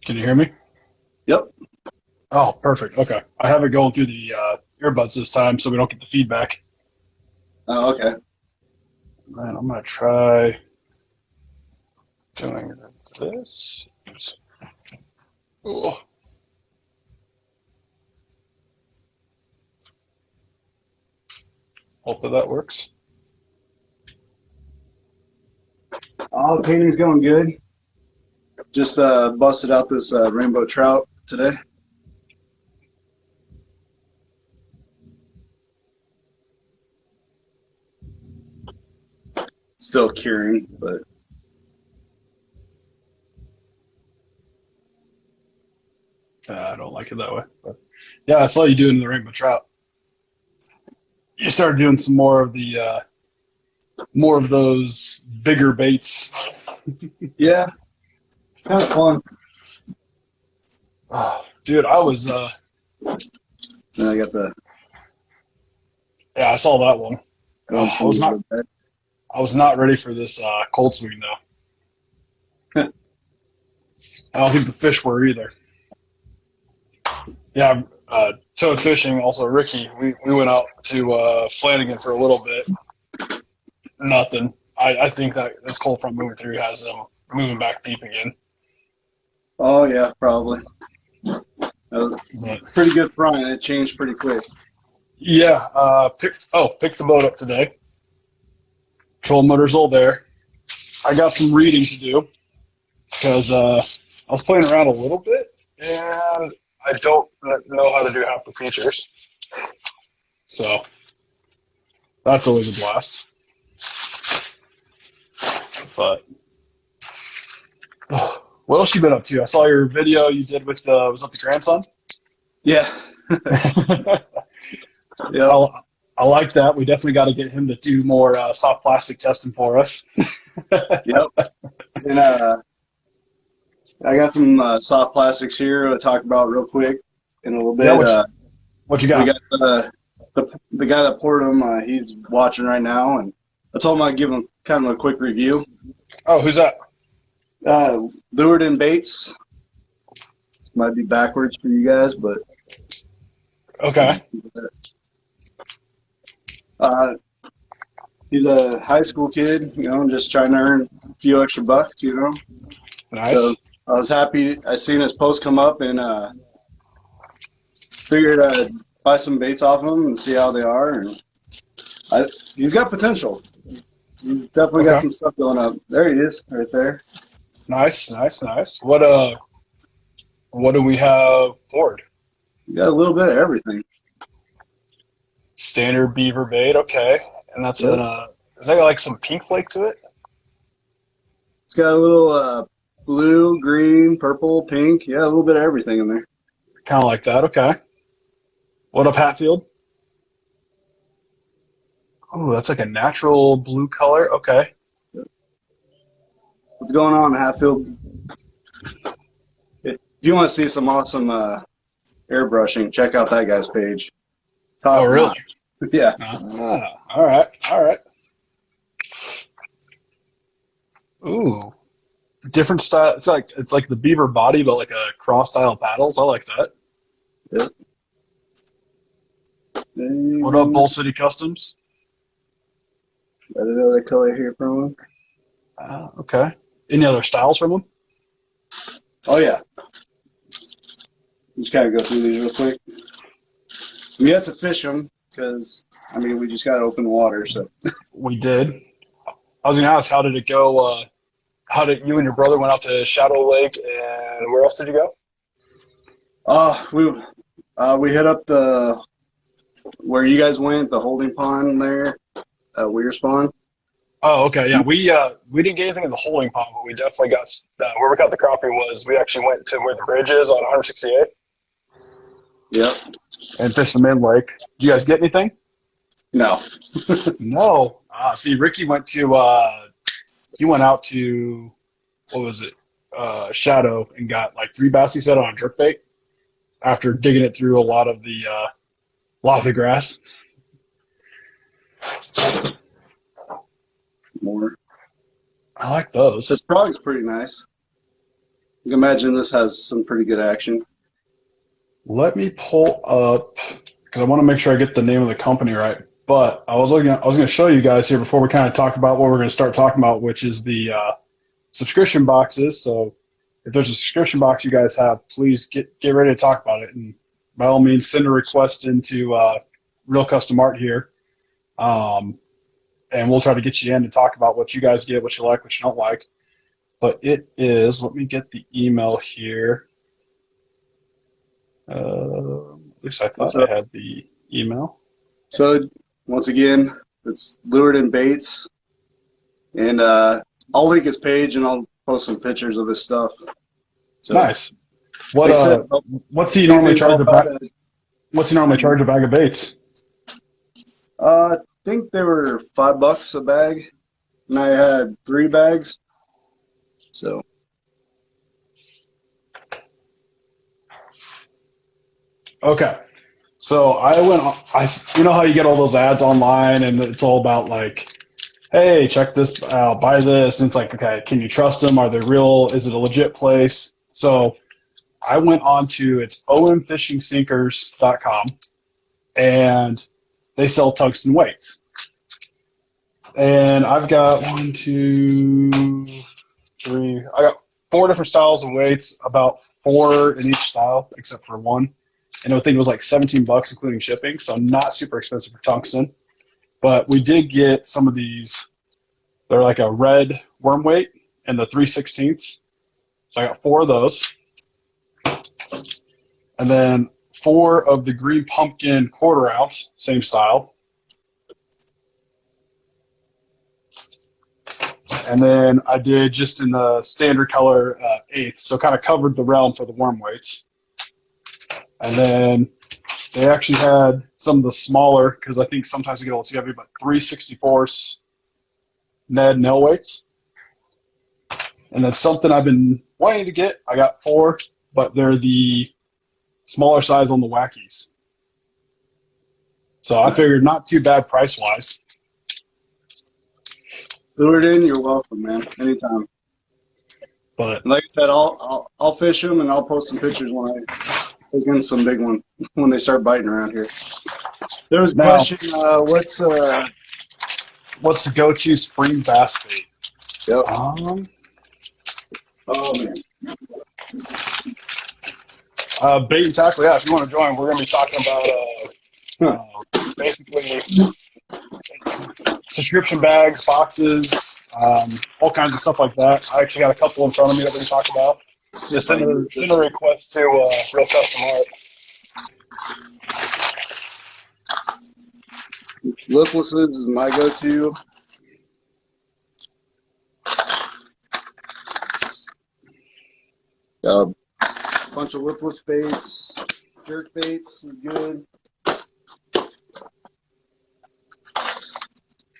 Can you hear me? Yep. Oh, perfect. Okay. I have it going through the earbuds this time so we don't get the feedback. Oh, okay. And I'm going to try doing this. Oops. Oh, hopefully that works. All the painting's going good. Just busted out this rainbow trout today. Still curing, but I don't like it that way. But yeah, I saw you doing the rainbow trout. You started doing some more of those bigger baits. yeah, it's kind of fun. Oh, dude, I was And I got the yeah, I saw that one. going I from was the not other bed. I was not ready for this cold swing though. I don't think the fish were either. Yeah, toad fishing. Also, Ricky. We went out to Flanagan for a little bit. Nothing. I think that this cold front moving through has them moving back deep again. Oh yeah, probably. That was But a pretty good front. It changed pretty quick. yeah, picked the boat up today. Trolling motor's all there. I got some reading to do because I was playing around a little bit and I don't know how to do half the features. So that's always a blast. But what else you been up to? I saw your video you did with was that the grandson? Yeah. Yep. I, I like that. We definitely got to get him to do more soft plastic testing for us. Yep. And I got some soft plastics here to talk about real quick in a little Yeah, bit. what you We got? got the guy that poured them. He's watching right now, and I told him I'd give him kind of a quick review. Oh, who's that? Lured in Bates. Might be backwards for you guys, but Okay, uh, he's a high school kid, just trying to earn a few extra bucks. nice. So I was happy. I seen his post come up and figured I'd buy some baits off him and see how they are. And he's got potential. He's definitely got Okay, some stuff going up. There he is, right there. nice. What do we have poured? You got a little bit of everything. Standard beaver bait. Okay, and that's Yep. an is that like some pink flake to it? It's got a little blue, green, purple, pink. Yeah, a little bit of everything in there. Kind of like that. Okay. What up, Hatfield? Oh, that's like a natural blue color. Okay. What's going on, Hatfield? If you want to see some awesome airbrushing, check out that guy's page. Oh, Top really? notch. Yeah. All right. Ooh, different style. It's like the beaver body, but like a cross style paddles. I like that. Yep. What up, And Bull City Customs? got another color here from him. Okay. Any other styles from them? Oh yeah. Just gotta go through these real quick. We had to fish them because we just got open water. So We did. I was gonna ask, how did it go? How did you and your brother went out to Shadow Lake, and where else did you go? we hit up the where you guys went, the holding pond there at Weir Spawn. Oh, okay. Yeah, we didn't get anything in the holding pond, but we definitely got where we got the crappie was. We actually went to where the bridge is on 168th Yep. and fished the main lake. Did you guys get anything? No. No. See, Ricky went to he went out to what was it? Shadow and got like 3 bass he said on a jerk bait after digging it through a lot of the grass. More. I like those. This product's pretty nice. can imagine this has some pretty good action. Let me pull up, because I want to make sure I get the name of the company right. But I was going to show you guys here before we kind of talk about what we're going to start talking about, which is the subscription boxes. So if there's a subscription box you guys have, please get ready to talk about it. And by all means, send a request into Real Custom Art here. And we'll try to get you in to talk about what you guys get, what you like, what you don't like. But it is, let me get the email here. At least I thought I had the email. So once again, it's Lured and Baits. And I'll link his page and I'll post some pictures of his stuff. So, nice. What's he normally charge a bag? What's he normally charge a bag of baits? I think they were $5 a bag, and I had 3 bags. So. Okay. So you know how you get all those ads online and it's all about like, hey, check this out, buy this. And it's like, okay, can you trust them? Are they real? Is it a legit place? So I went on to, it's omfishingsinkers.com, and they sell tungsten weights. And I've got 1, 2, 3, I got 4 different styles of weights, about 4 in each style, except for 1. And I think it was like $17 including shipping, so not super expensive for tungsten. But we did get some of these. They're like a red worm weight and the 3/16. So I got 4 of those. And then 4 of the green pumpkin 1/4 ounce, same style. And then I did just in the standard color 1/8, so kind of covered the realm for the worm weights. And then they actually had some of the smaller, because I think sometimes they get a little too heavy, but 3/64 Ned nail weights. And then something I've been wanting to get, I got 4, but they're the smaller size on the wackies. So I figured not too bad price-wise. Lured in, you're welcome, man. Anytime. But like I said, I'll fish them and I'll post some pictures when I take in some big one when they start biting around here. There was a question. What's the go-to spring bass bait? Yep. Oh man. Bait and tackle. Yeah, if you want to join, we're going to be talking about basically subscription bags, boxes, all kinds of stuff like that. I actually got a couple in front of me that we can talk about. Just send a request to Real Custom Art. Liplesses is my go-to. Got a bunch of lipless baits. Jerk baits is good.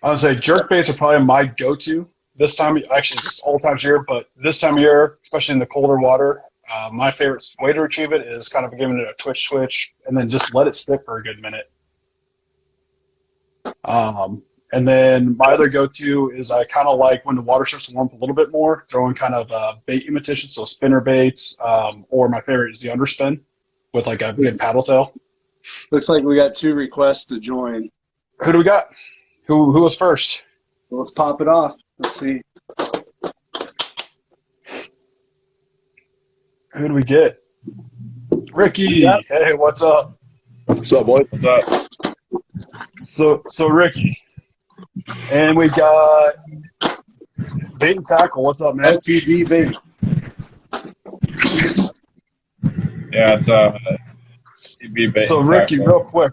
I would say jerk baits are probably my go-to this time, actually just all times of year, but this time of year, especially in the colder water, my favorite way to retrieve it is kind of giving it a twitch switch and then just let it sit for a good minute. And then my other go-to is I kind of like when the water starts to warm up a little bit more, throwing kind of bait imitation, so spinner baits, or my favorite is the underspin with like a good paddle tail. Looks like we got 2 requests to join. Who do we got? Who was first? Well, let's pop it off. Let's see. Who do we get? Ricky. Yep. Hey, what's up? What's up, boy? What's up? So Ricky. And we got Bait and Tackle. What's up, man? LTD bait. Yeah, it's CB bait. So Ricky, real quick.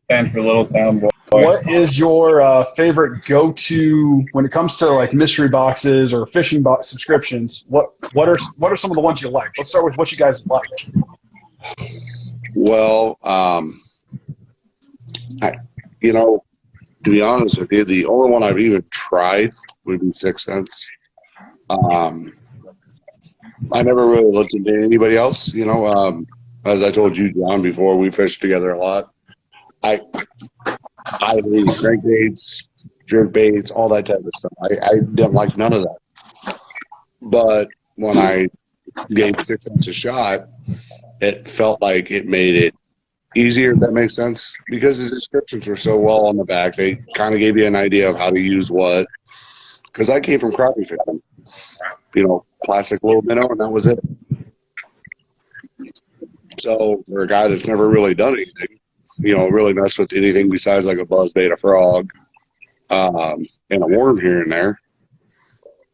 Stands for Little Town Boy. What is your favorite go-to when it comes to like mystery boxes or fishing box subscriptions? What are some of the ones you like? Let's start with what you guys like. Well, to be honest with you, the only one I've even tried would be 6 Cents. I never really looked into anybody else. As I told you, John, before, we fished together a lot. I hate crankbaits, jerk baits, all that type of stuff. I didn't like none of that. But when I gave 6 cents a shot, it felt like it made it easier, if that makes sense, because the descriptions were so well on the back. They kind of gave you an idea of how to use what. Because I came from crappie fishing, plastic little minnow, and that was it. So for a guy that's never really done anything, really messed with anything besides like a buzzbait, a frog, and a worm here and there,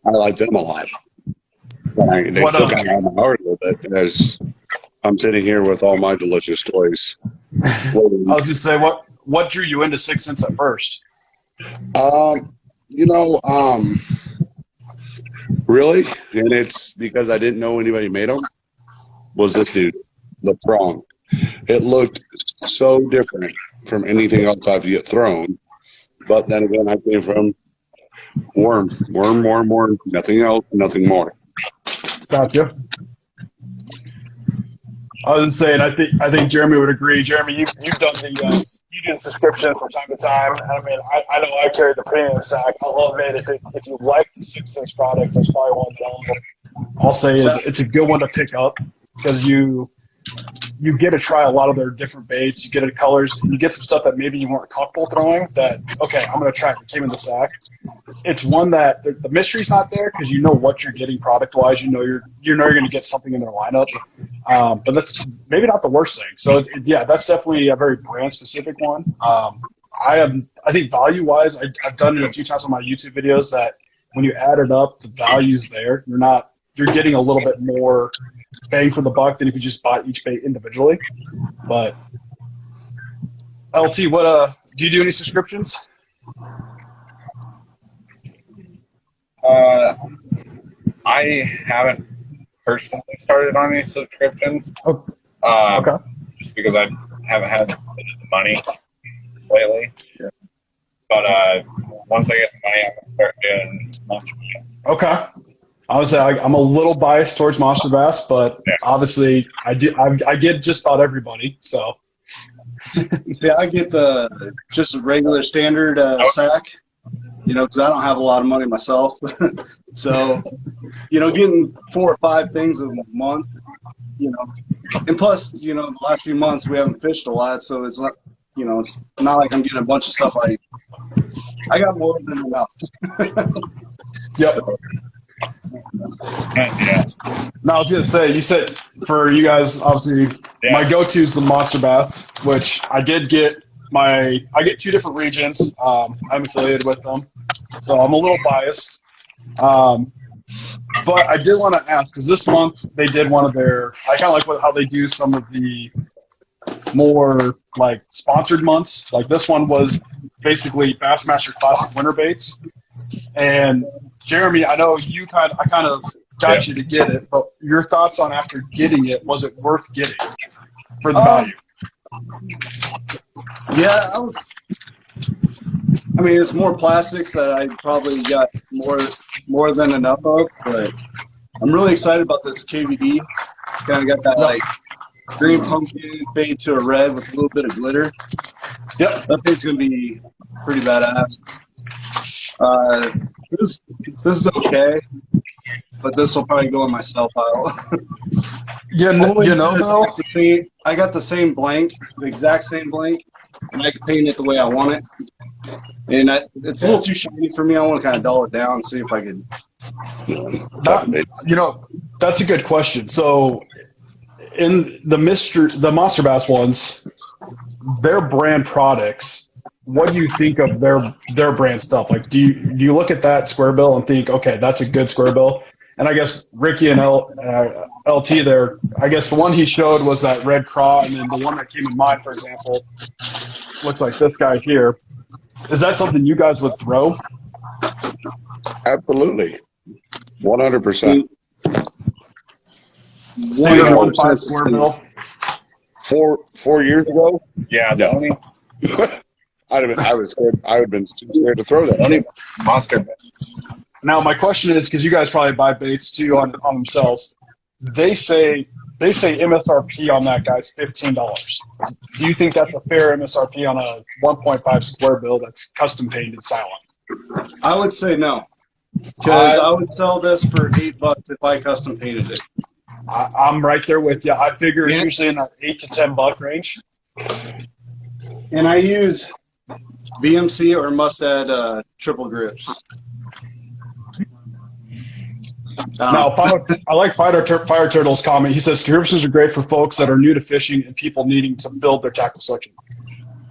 I like them a lot. They still kind of have my heart a little bit as I'm sitting here with all my delicious toys. I was going to say, what drew you into 6 cents at first? Really, and it's because I didn't know anybody made them, was this dude, the prong. It looked so different from anything else I've yet thrown. But then again, I came from worm, nothing else, nothing more. Gotcha. I was saying, I think Jeremy would agree. Jeremy, you've done you do the subscription from time to time. I mean, I know I carry the premium sack. I'll admit, if you like the 6 cents products, that's probably one that I'll say is it's a good one to pick up because you get to try a lot of their different baits. You get the colors, and you get some stuff that maybe you weren't comfortable throwing. That okay, I'm going to try it. It came in the sack. It's one that the mystery's not there because you know what you're getting product wise. You know you're going to get something in their lineup. But that's maybe not the worst thing. So yeah, that's definitely a very brand specific one. I think value wise, I've done it a few times on my YouTube videos that when you add it up, the value's there. You're getting a little bit more bang for the buck than if you just bought each bait individually. But LT, what do you do any subscriptions? I haven't personally started on any subscriptions. Okay. Just because I haven't had the money lately. Yeah. But once I get the money, I'm gonna start doing monster bass. Okay. I would say I'm a little biased towards monster bass, but obviously I get just about everybody. So. See, I get just a regular standard sack, because I don't have a lot of money myself. So, getting 4 or 5 things a month, and plus, the last few months we haven't fished a lot, so it's not, it's not like I'm getting a bunch of stuff. I got more than enough. Yep. So. Yeah. No, I was gonna say, you said for you guys, obviously, my go-to is the monster bass, which I did get. I get 2 different regions. I'm affiliated with them, so I'm a little biased. But I did want to ask because this month they did one of their. I kind of like how they do some of the more like sponsored months. Like this one was basically Bassmaster Classic winter baits, and Jeremy, I know I kind of got you to get it, but your thoughts on after getting it, was it worth getting for the value? Yeah, it's more plastics that I probably got more than enough of, but I'm really excited about this KVD. Kind of got that like green pumpkin fade to a red with a little bit of glitter. Yep. That thing's going to be pretty badass. This is okay, but this will probably go in my sell pile. Though? I got the same blank, the exact same blank, and I can paint it the way I want it. And it's a little too shiny for me. I want to kind of dull it down and see if I can. That's a good question. So, in the Monster Bass ones, their brand products. What do you think of their brand stuff? Like, do you look at that square bill and think, okay, that's a good square bill? And I guess Ricky and LT there, I guess the one he showed was that red craw, and then the one that came in mind, for example, looks like this guy here. Is that something you guys would throw? Absolutely, 100%. Standard 1.5 square bill. 4 years ago. Yeah, the only. I would have been too scared to throw that. Only monster. Now, my question is, because you guys probably buy baits too on themselves, they say MSRP on that guy's $15. Do you think that's a fair MSRP on a 1.5 square bill that's custom painted silent? I would say no, because I would sell this for $8 if I custom painted it. I'm right there with you. I figure Yeah. usually in that $8 to $10 range. And I use BMC or Mustad triple grips. Now, I like Fire Turtle's comment. He says grips are great for folks that are new to fishing and people needing to build their tackle selection.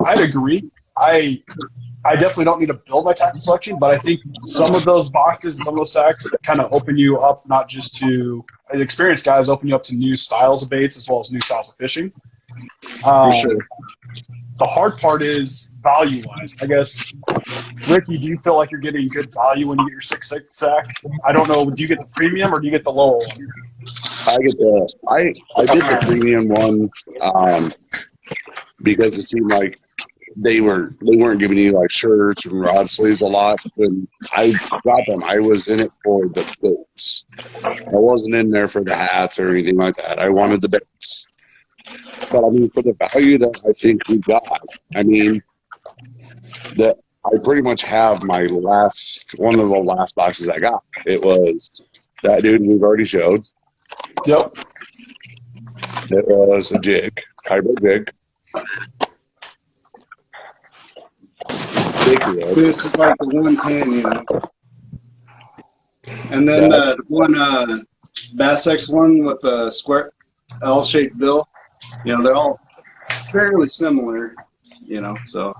I'd agree. I definitely don't need to build my tackle selection, but I think some of those boxes, some of those sacks kind of open you up not just to experienced guys, open you up to new styles of baits as well as new styles of fishing. For sure. The hard part is value-wise. I guess, Ricky, do you feel like you're getting good value when you get your 6/6 sack? I don't know. Do you get the premium or do you get the lower one? I did the premium one because it seemed like they weren't giving you like shirts and rod sleeves a lot. When I got them, I was in it for the boats. I wasn't in there for the hats or anything like that. I wanted the baits. But I mean, for the value that I think we got, I mean, that I pretty much have my one of the last boxes I got. It was that dude we've already showed. Yep. It was a jig, hybrid jig. It's just like the 110, you know. And then the one Bass X one with the square L-shaped bill, you know, they're all fairly similar, you know. So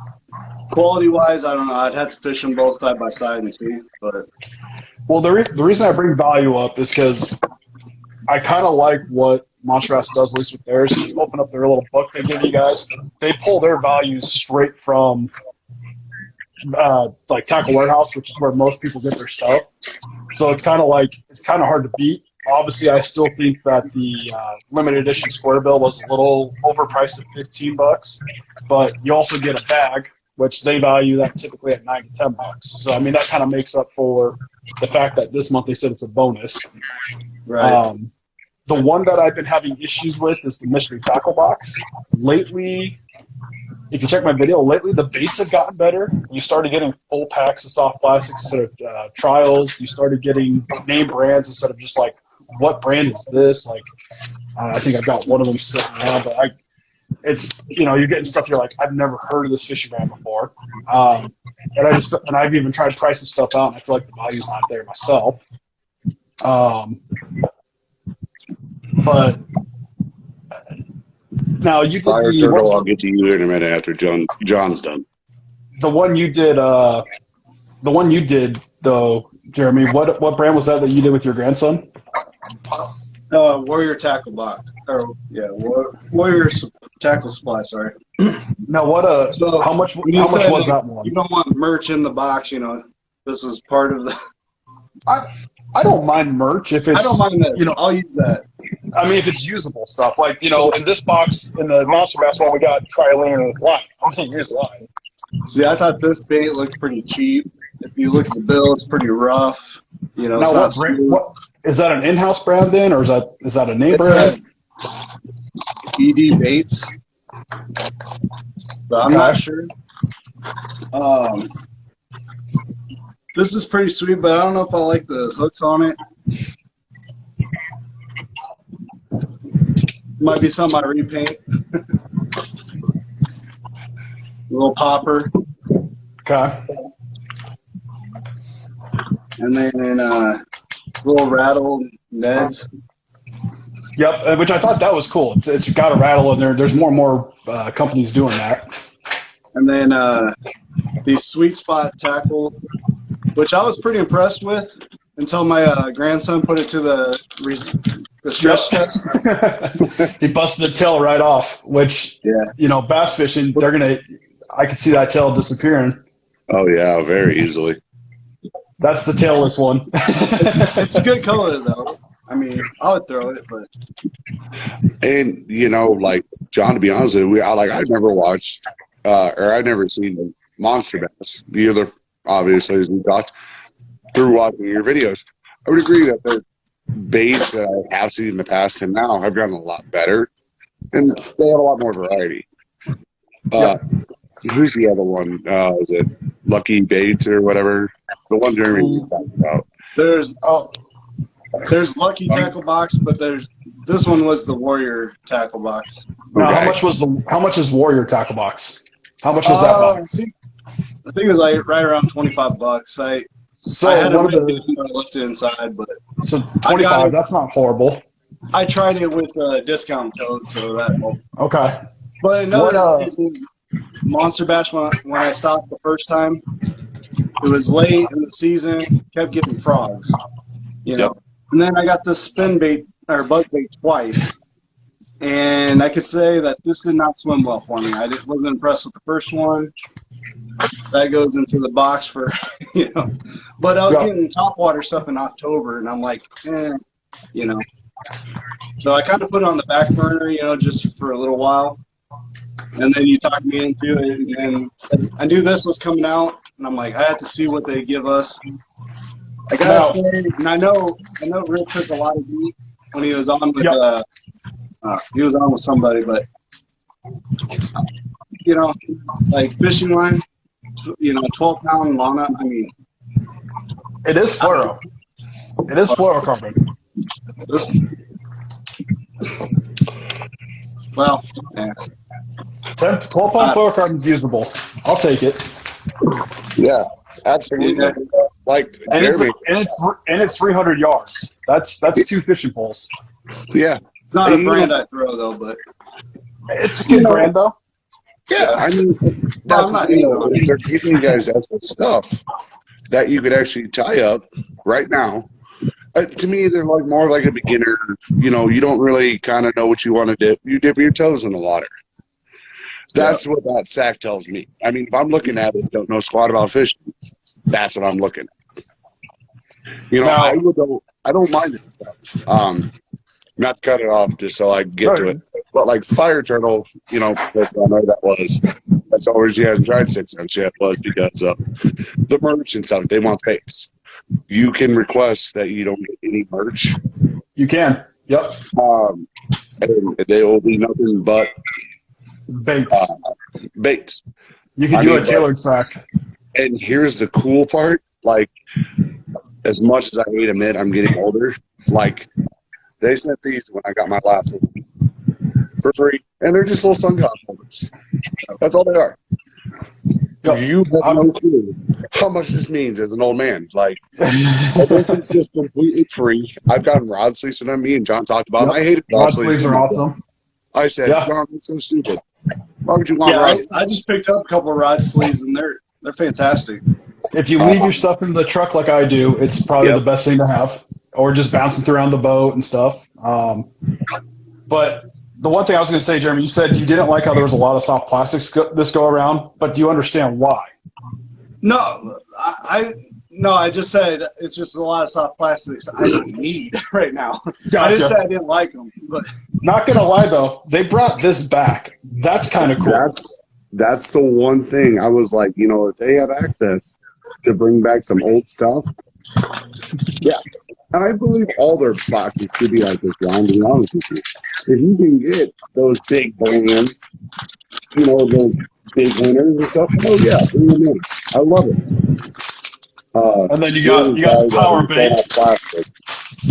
quality-wise, I don't know. I'd have to fish them both side by side and see. But well, the reason I bring value up is because I kind of like what Monster Bass does, at least with theirs. If you open up their little book they give you guys, they pull their values straight from like Tackle Warehouse, which is where most people get their stuff. So it's kind of hard to beat. Obviously, I still think that the limited edition square bill was a little overpriced at $15, but you also get a bag, which they value that typically at $9 to $10. So I mean, that kind of makes up for the fact that this month they said it's a bonus. right. The one that I've been having issues with is the mystery tackle box. Lately, if you check my video, the baits have gotten better. You started getting full packs of soft plastics instead of trials. You started getting name brands instead of just like, what brand is this? Like, I think I've got one of them sitting around, but it's, you know, you're getting stuff you're like, I've never heard of this fishing brand before. And I've even tried pricing stuff out, and I feel like the value's not there myself. But now you did Fire Turtle, I'll get to you in a minute after John's done. The one you did though, Jeremy. What brand was that you did with your grandson? Warrior Tackle Box. Warrior Tackle Supply. Sorry. Now, how much was that one? You don't want merch in the box. You know, this is part of the. I don't mind merch if it's. I don't mind that. You know, I'll use that. I mean, if it's usable stuff, like, you know, in this box, in the Monster Bass one, we got tri-linear line. I'm gonna use line. See, I thought this bait looked pretty cheap. If you look at the bill, it's pretty rough. You know, now, what is that, an in-house brand then, or is that a name brand? ED Baits. But I'm not sure. This is pretty sweet, but I don't know if I like the hooks on it. Might be something I repaint. Little popper. Okay. And then little rattle Neds. Yep, which I thought that was cool. It's got a rattle in there. There's more and more companies doing that. And then these Sweet Spot tackle, which I was pretty impressed with until my grandson put it to the stress test. He busted the tail right off, which, you know, bass fishing, I could see that tail disappearing. Oh, yeah, very easily. That's the tailless one. It's a good color, though. I mean, I would throw it, but. And, you know, like, John, to be honest with you, I've never watched, or I've never seen Monster Bass. The other, obviously, as we talked, through watching your videos. I would agree that the baits that I have seen in the past and now have gotten a lot better, and they have a lot more variety. Who's the other one? Is it Lucky Baits or whatever? The one Jeremy was talking about. There's Lucky Tackle Box, but there's This one was the Warrior tackle box. Now, Okay. how much is Warrior tackle box? How much was that box? I think it was like right around $25. So I had one of it the lifted inside, but so I got 25. it. That's not horrible. I tried it with a discount code, so that helped. Okay. But What another reason, Monster Bash, when I stopped the first time, it was late in the season, kept getting frogs, you know. And then I got the spin bait or buzz bait twice, and I could say that this did not swim well for me. I wasn't impressed with the first one. That goes into the box for, you know. But I was getting topwater stuff in October, and I'm like, you know. So I kind of put it on the back burner, you know, just for a little while. And then you talked me into it, and I knew this was coming out, and I'm like, I have to see what they give us. I gotta say, and I know Rick took a lot of heat when he was on with he was on with somebody, but you know, like fishing line, you know, 12-pound Lana. I mean, it is fluoro. It is fluorocarbon. Well, yeah. 12-pound fluorocarbon is usable. I'll take it. Yeah, absolutely. Yeah. Like And Jeremy, it's 300 yards. That's 2 fishing poles. yeah. It's not a And, brand I throw though, but It's a good brand though. Yeah, I mean, that's I'm not the thing, hating though, on is it. they're giving you guys extra stuff that you could actually tie up right now. To me, they're like more like a beginner. You know, you don't really kind of know what you want to dip. You dip your toes in the water. That's what that sack tells me. I mean, if I'm looking at it, don't know squat about fishing. That's what I'm looking at. You know, Now- I don't mind that stuff. Not to cut it off, just so I can get to it. But like Fire Turtle, you know, that's I know that was. That's always he hasn't tried 6 cents yet was because of the merch and stuff. They want space. You can request that you don't get any merch. You can. Yep. And they will be nothing but Baits. baits. You can do a tailored sack. And here's the cool part: like, as much as I hate to admit, I'm getting older. Like, they sent these when I got my last one for free, and they're just little sunglass holders. That's all they are. Yep. You have no clue how much this means as an old man. Like, this is completely free. I've gotten rod sleeves from them. Me and John talked about them. I hated rod sleeves are awesome. I said, John, that's so stupid. Why would you want Yeah, rod? I just picked up a couple of rod sleeves, and they're fantastic. If you leave your stuff in the truck like I do, it's probably the best thing to have, or just bouncing around the boat and stuff. But the one thing I was going to say, Jeremy, you said you didn't like how there was a lot of soft plastics this go around, but do you understand why? No, I just said it's just a lot of soft plastics I don't need right now. Gotcha. I didn't say I didn't like them, but not gonna lie though, they brought this back. That's kind of cool. That's the one thing I was like, you know, if they have access to bring back some old stuff, yeah. And I believe all their boxes should be like this, John, to be honest with you. If you can get those big brands, you know, those big winners and stuff, oh yeah, bring them in. I love it. And then you got the power bait. Plastic.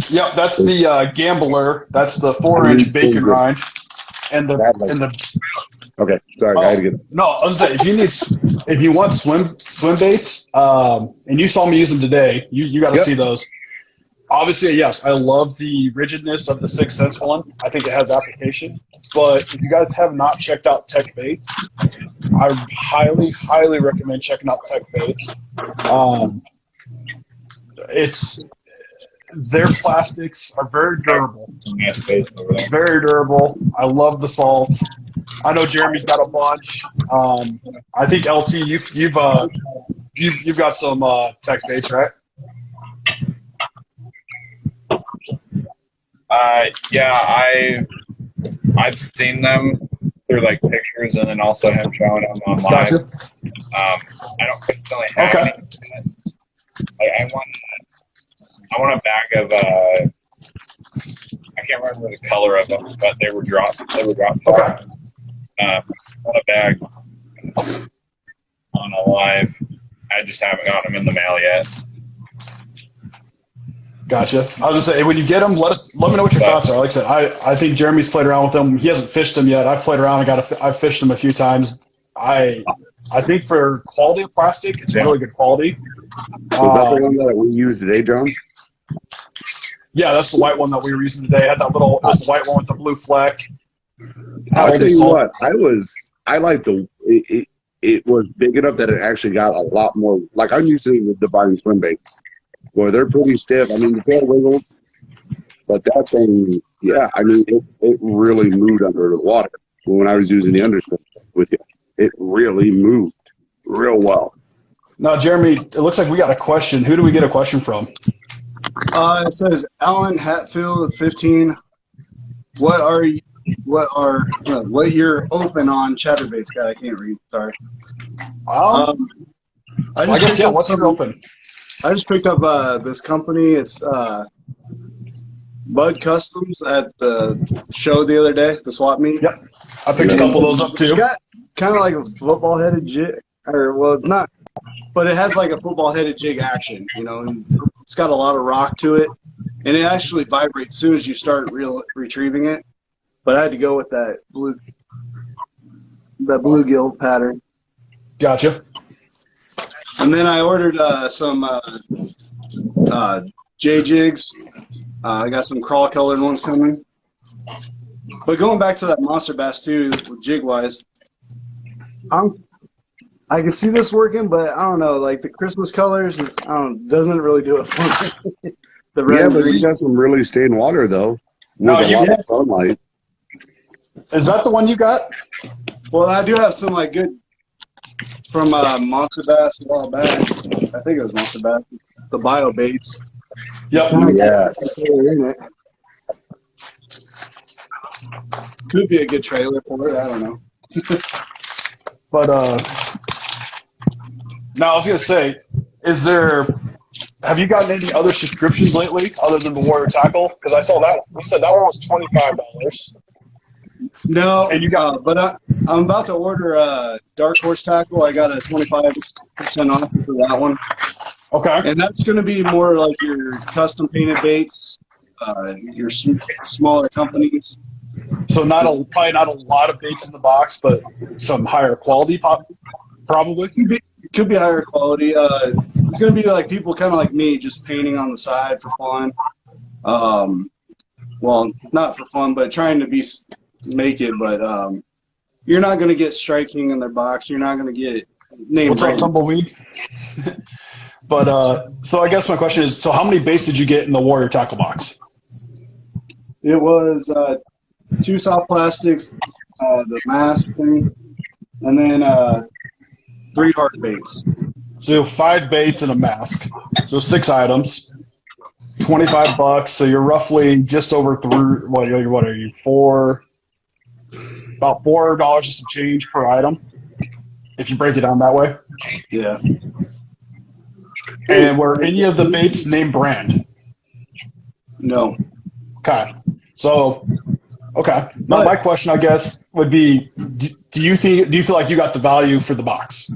Yep, that's the Gambler. That's the 4-inch bacon rind. And the okay, sorry, I had to get it. No, I was saying if you want swim baits, and you saw me use them today, you got to see those. Obviously, yes, I love the rigidness of the 6 cents one. I think it has application. But if you guys have not checked out Tech Baits, I highly, highly recommend checking out Tech Baits. Their plastics are very durable. Very durable. I love the salt. I know Jeremy's got a bunch. I think LT, you've got some Tech Baits, right? Yeah, I've seen them through like pictures and then also him showing them online. Gotcha. I don't personally have any. I want a bag of I can't remember the color of them, but they were dropped. Okay. I want a bag on a live. I just haven't got them in the mail yet. Gotcha. I was gonna say, when you get them, let me know what your thoughts are. Like I said, I think Jeremy's played around with them. He hasn't fished them yet. I've played around. I've fished them a few times. I think for quality of plastic, it's really good quality. Was that the one that we used today, John? Yeah, that's the white one that we were using today. It had that little, it was the white one with the blue fleck. I'll tell you what, I liked it was big enough that it actually got a lot more, like I'm used to the Divine swim baits, where they're pretty stiff. I mean, the tail wiggles, but that thing, yeah, I mean, it really moved under the water. When I was using the underspin with you, it really moved real well. Now, Jeremy, it looks like we got a question. Who do we get a question from? It says Alan Hatfield 15. What you're open on chatterbaits guy? I can't read. Sorry. I guess yeah. What's your open? I just picked up this company. It's Bud Customs at the show the other day, the swap meet. Yep, I picked a couple of those up too. It's got kind of like a football-headed jig, or well, it's not, but it has like a football-headed jig action. You know, and it's got a lot of rock to it, and it actually vibrates as soon as you start retrieving it. But I had to go with that bluegill pattern. Gotcha. And then I ordered some J jigs. I got some crawl colored ones coming. But going back to that monster bass too, with jig wise, I can see this working, but I don't know. Like the Christmas colors, doesn't really do it for me. The red, yeah, but you got some really stained water though. With a lot of sunlight. Is that the one you got? Well, I do have some like good from Monster Bass a while back. I think it was Monster Bass. The bio baits. Yep. Yeah. Could be a good trailer for it. I don't know. But now I was gonna say, have you gotten any other subscriptions lately other than the Warrior Tackle? Because I saw that you said that one was $25. No, and you got, but I'm about to order Dark Horse Tackle. I got a 25% off for that one. Okay. And that's going to be more like your custom painted baits, your smaller companies. So probably not a lot of baits in the box, but some higher quality probably. Could be higher quality. It's going to be like people kind of like me, just painting on the side for fun. Well, not for fun, but trying to make it. But you're not going to get Strike King in their box. You're not going to get name What's brands. up, Tumbleweed? But so I guess my question is, so how many baits did you get in the Warrior Tackle box? It was 2 soft plastics, the mask thing, and then 3 hard baits. So 5 baits and a mask. So 6 items. $25. So you're roughly just over what are you? About $4 and some change per item, if you break it down that way. Yeah. And were any of the baits name brand? No. Okay. So, okay. Now my question, I guess, would be: do you feel like you got the value for the box?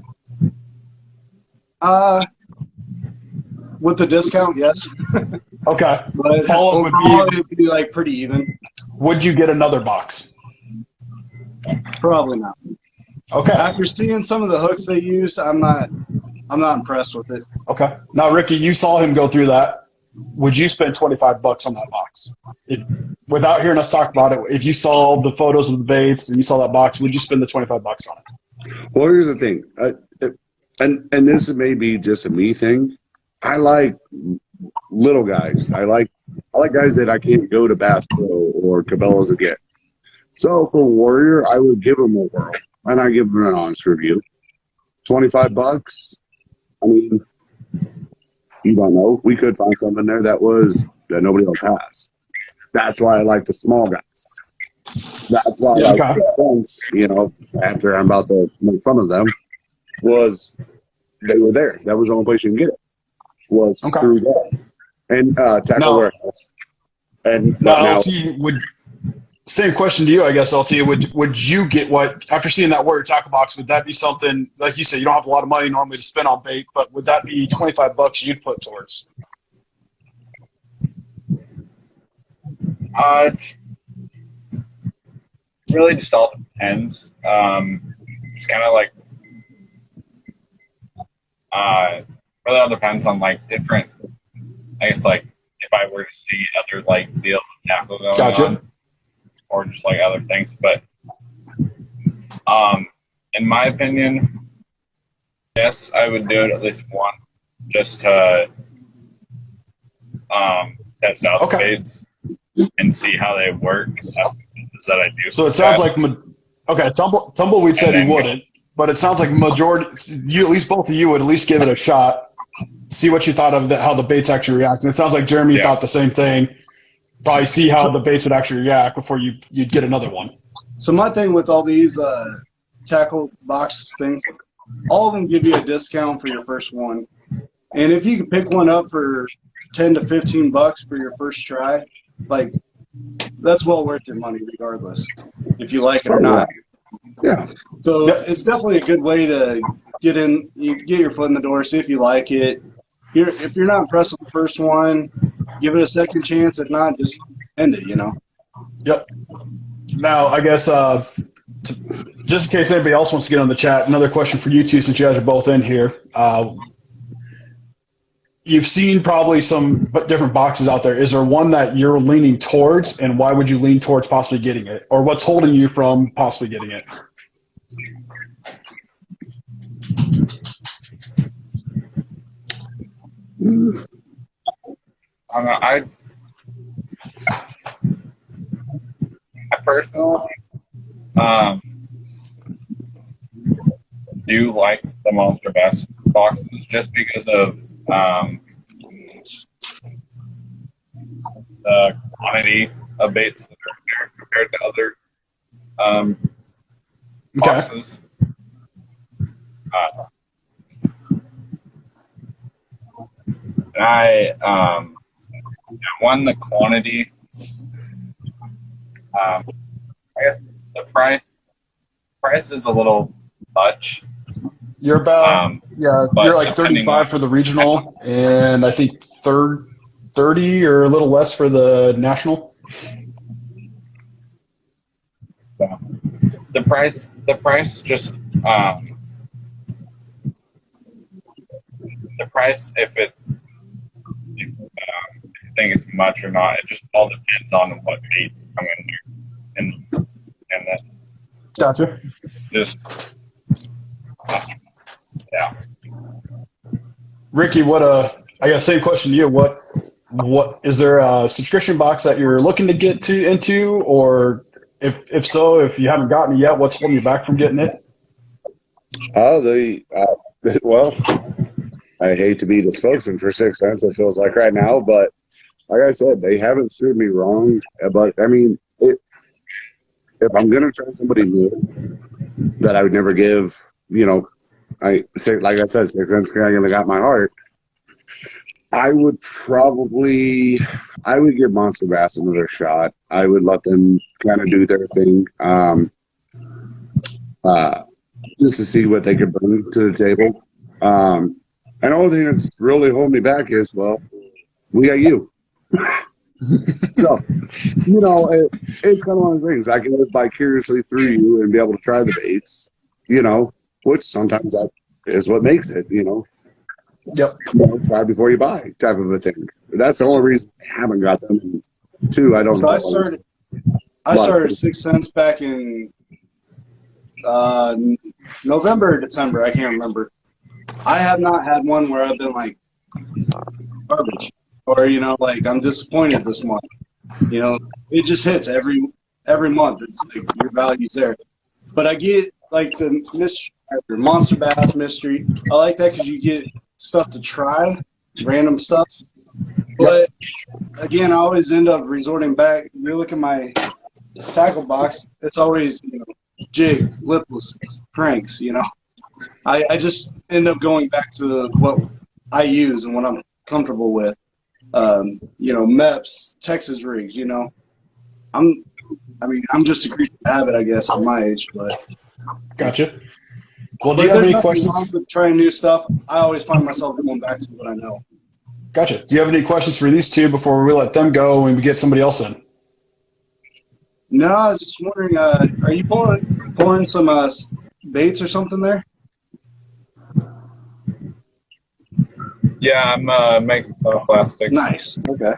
With the discount, yes. Okay. But Follow-up would be like pretty even. Would you get another box? Probably not. Okay. After seeing some of the hooks they used, I'm not impressed with it. Okay. Now, Ricky, you saw him go through that. Would you spend $25 on that box? Without hearing us talk about it, if you saw the photos of the baits and you saw that box, would you spend the $25 on it? Well, here's the thing, and this may be just a me thing. I like little guys. I like guys that I can't go to Bass Pro or Cabela's and get. So for Warrior, I would give them a whirl, and I give them an honest review. $25. I mean, you don't know. We could find something there that nobody else has. That's why I like the small guys. That's why I like sense, after I'm about to make fun of them, was they were there. That was the only place you can get it. Was through that. And Tackle Warehouse. And now, LT, same question to you, I guess, LT. Would you get after seeing that Warrior Tackle box, would that be something, like you said, you don't have a lot of money normally to spend on bait, but would that be $25 you'd put towards? It's really just all depends. It's kind of like really all depends on like different. I guess like if I were to see other like deals of tackle going on, or just like other things. But in my opinion, yes, I would do it at least one, just to test out the baits and see how they work. That I do. So it sounds like Tumbleweed said he wouldn't, but it sounds like majority, you at least both of you would at least give it a shot, see what you thought of how the baits actually react. And it sounds like Jeremy thought the same thing. Probably see how the baits would actually react before you'd get another one. So my thing with all these tackle box things, all of them give you a discount for your first one. And if you can pick one up for $10 to $15 for your first try, like that's well worth your money regardless, if you like it or not. Yeah. So it's definitely a good way to get in, you get your foot in the door, see if you like it. If you're not impressed with the first one, give it a second chance. If not, just end it, you know? Yep. Now, I guess just in case anybody else wants to get on the chat, another question for you two since you guys are both in here. You've seen probably some different boxes out there. Is there one that you're leaning towards, and why would you lean towards possibly getting it? Or what's holding you from possibly getting it? I personally do like the Monster Bass boxes just because of the quantity of baits that are there compared to other boxes. One, the quantity. I guess the price is a little much. You're about you're like 35 for the regional, and I think 30 or a little less for the national. The price just the price if you think it's much or not, it just all depends on what baits come in there, and that. Gotcha. Just yeah. Ricky, I guess same question to you. What is there a subscription box that you're looking to get into, or if so, if you haven't gotten it yet, what's holding you back from getting it? Well, I hate to be the spokesman for 6 cents, it feels like right now, but like I said, they haven't steered me wrong. But I mean, if I'm gonna try somebody new that I would never give, like I said, 6 cents kind of got my heart. I would give Monster Bass another shot. I would let them kind of do their thing, just to see what they could bring to the table. And the only thing that's really holding me back is, well, we got you. So, it's kind of one of those things. I can live vicariously through you and be able to try the baits, which sometimes that is what makes it, Yep. Try before you buy type of a thing. That's the only reason I haven't got them. And two, I don't know. I started 6 cents back in November or December. I can't remember. I have not had one where I've been like garbage or, like I'm disappointed this month. It just hits every month. It's like your value's there. But I get like the Monster Bass mystery. I like that because you get stuff to try, random stuff. But again, I always end up resorting back. You look at my tackle box, it's always jigs, lipless, cranks. I just end up going back to what I use and what I'm comfortable with. MEPS, Texas rigs. I'm just a creature of habit, I guess, at my age. But gotcha. Well, do you have any questions? With trying new stuff, I always find myself going back to what I know. Gotcha. Do you have any questions for these two before we let them go and we get somebody else in? No, I was just wondering, are you pouring some baits or something there? Yeah, I'm making some plastics. Nice. Okay.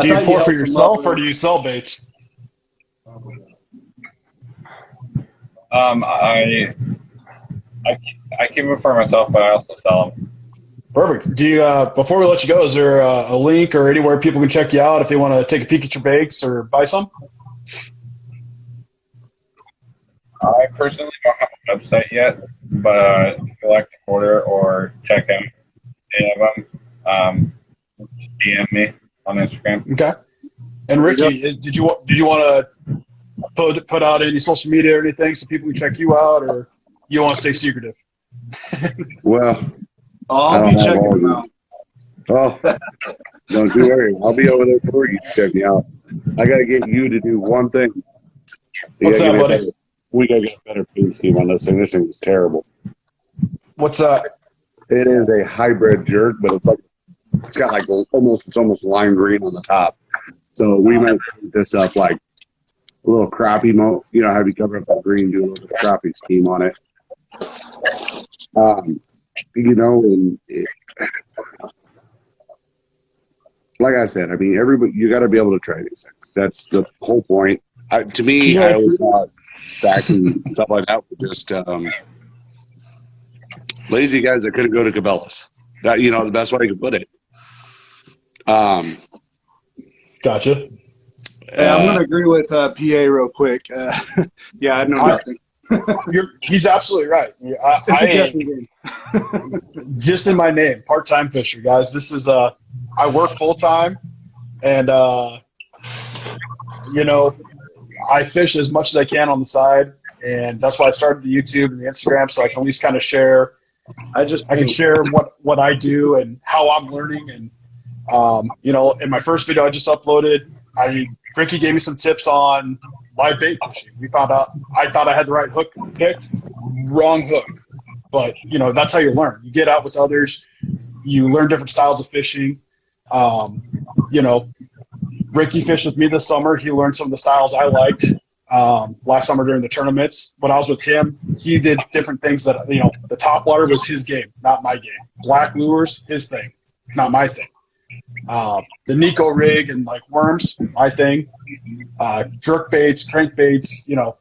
Do you pour for yourself or do you sell baits? I keep them for myself, but I also sell them. Perfect. Do you, before we let you go, is there a link or anywhere people can check you out if they want to take a peek at your baits or buy some? I personally don't have a website yet, but if you like to order or check out any of them, just DM me on Instagram. Okay. And Ricky, did you want to put out any social media or anything so people can check you out, or you want to stay secretive? Well, I'll be checking them out. Oh, don't you worry. I'll be over there for you to check me out. I got to get you to do one thing. What's that, buddy? We got to get a better paint scheme on this thing. This thing is terrible. What's that? It is a hybrid jerk, but it's got like almost lime green on the top. So we might paint this up like a little crappie mold. You know, have you cover up the green, do a little bit of crappie scheme on it. You know, and like I said, I mean, you got to be able to try these things. That's the whole point. To me, I always thought sacks and stuff like that were just lazy guys that couldn't go to Cabela's. That, you know, the best way I could put it. Gotcha. Yeah, I'm going to agree with PA real quick. Yeah, I know nothing. He's absolutely right. It's a guessing game. Just in my name, part-time fisher, guys. This is I work full-time, and you know, I fish as much as I can on the side, and that's why I started the YouTube and the Instagram, so I can at least kind of share. I can share what I do and how I'm learning, and you know, in my first video I just uploaded, Ricky gave me some tips on live bait fishing. We found out I thought I had the right hook picked, wrong hook. But you know, that's how you learn. You get out with others, you learn different styles of fishing. You know, Ricky fished with me this summer. He learned some of the styles I liked last summer during the tournaments. When I was with him, he did different things that, you know, the top water was his game, not my game. Black lures, his thing, not my thing. The Nico rig and like worms, my thing. Jerk baits, crank baits, you know,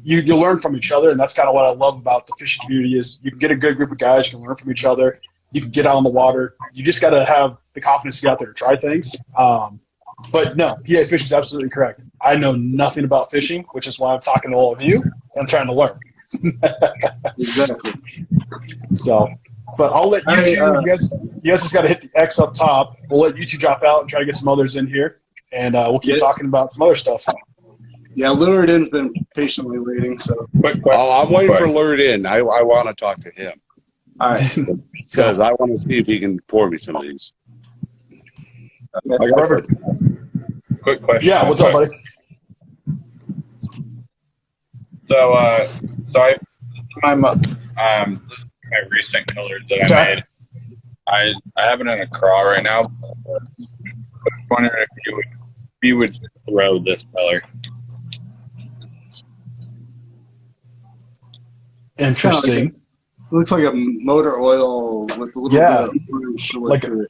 you learn from each other, and that's kind of what I love about the fishing community is you can get a good group of guys, you can learn from each other, you can get out on the water. You just got to have the confidence to get out there to try things. But no, PA Fishing is absolutely correct. I know nothing about fishing, which is why I'm talking to all of you, and I'm trying to learn. Exactly. So, but I'll let you two, you guys just got to hit the X up top. We'll let you two drop out and try to get some others in here, and we'll keep talking about some other stuff. Yeah, Lured In's been patiently waiting. So. I'm waiting for Lured In. I want to talk to him. All right. Because I want to see if he can pour me some of these. Okay. Like I said, Quick question. Yeah, what's up, buddy? So, this is my recent colors that I made. I have it in a craw right now. I was wondering if you would throw this color. Interesting. It looks like a motor oil with a little bit of orange like to it.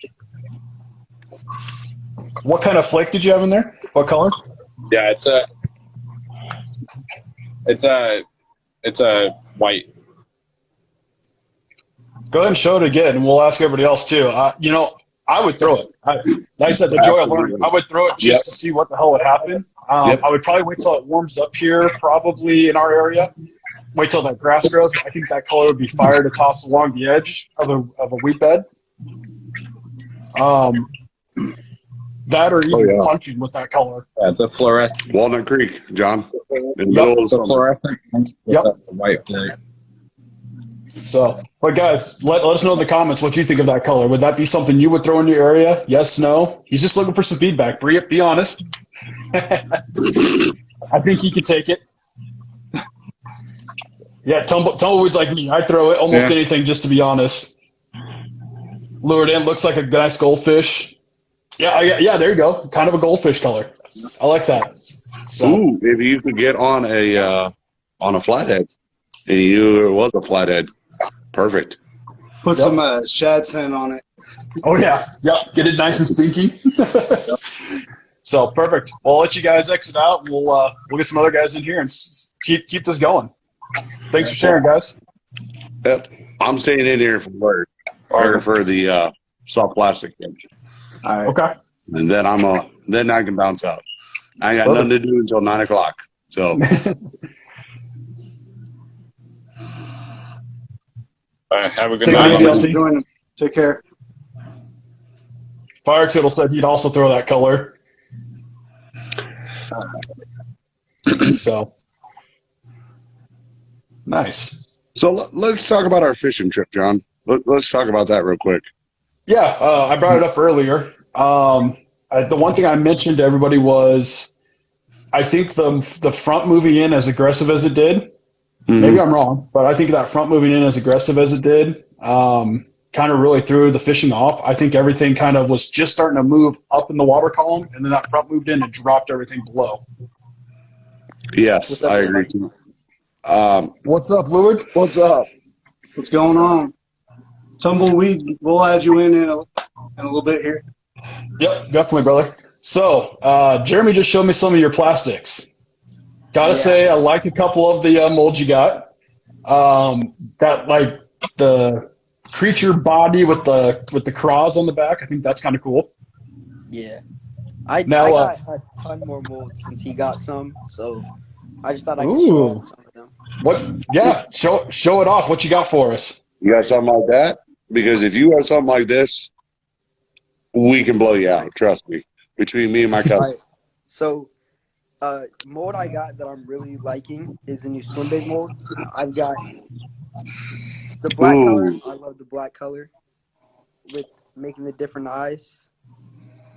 What kind of flake did you have in there? What color? Yeah, it's a white. Go ahead and show it again, and we'll ask everybody else too. You know, I would throw it. Like I said, the joy of learning. I would throw it just to see what the hell would happen. I would probably wait till it warms up here, probably in our area. Wait till that grass grows. I think that color would be fire to toss along the edge of a wheat bed. That or even punching with that color. Yeah, it's a fluorescent. Walnut Creek, John. In the middle of the summer. Fluorescent. Yep. White flake. So, but guys, let us know in the comments what you think of that color. Would that be something you would throw in your area? Yes, no? He's just looking for some feedback. Be honest. I think he could take it. Yeah, tumbleweeds like me. I throw it almost anything just to be honest. Lured In looks like a nice goldfish. Yeah. There you go. Kind of a goldfish color. I like that. So Ooh, if you could get on a flathead, and you knew it was a flathead, perfect. Put Yep. some shad scent on it. oh yeah, get it nice and stinky. So perfect. Well, I'll let you guys exit out. We'll get some other guys in here and keep this going. Thanks for sharing, guys. Yep. I'm staying in here for work or for the soft plastic thing. All right. Okay. And then I can bounce out. I ain't got Perfect. nothing to do until 9 o'clock. So All right, have a good Take Nice, it night. easy. LT. Join them. Take care. Fire Tittle said he'd also throw that color. So nice. So let's talk about our fishing trip, John. Let's talk about that real quick. Yeah, I brought it up earlier. The one thing I mentioned to everybody was I think the front moving in as aggressive as it did. Maybe I'm wrong, but I think that front moving in as aggressive as it did kind of really threw the fishing off. I think everything kind of was just starting to move up in the water column, and then that front moved in and dropped everything below. Yes, I agree too. What's up, Louis? What's up? What's going on? Tumbleweed, we'll add you in a little bit here. Yep, definitely, brother. So, Jeremy just showed me some of your plastics. Gotta say, I liked a couple of the molds you got. Got like the creature body with the craws on the back. I think that's kind of cool. Yeah. I Now, got a ton more molds since he got some, so I just thought I could show Ooh. off some of them. What? Yeah, show it off. What you got for us? You got something like that? Because if you have something like this, we can blow you out. Trust me. Between me and my cousin. Alright. So, mold I got that I'm really liking is the new swim bait mold. I've got the black color. I love the black color with making the different eyes.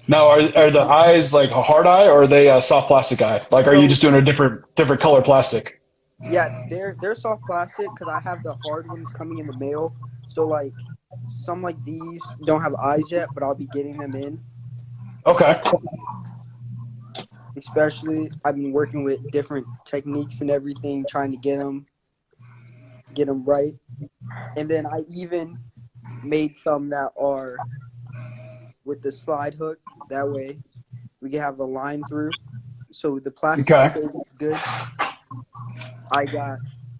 Now, are the eyes like a hard eye or are they a soft plastic eye? Like, are you just doing a different color plastic? Yeah, they're soft plastic because I have the hard ones coming in the mail. So like some like these don't have eyes yet, but I'll be getting them in. Okay. Especially, I've been working with different techniques and everything, trying to get them right. And then I even made some that are with the slide hook. That way, we can have a line through, so the plastic stays good. I got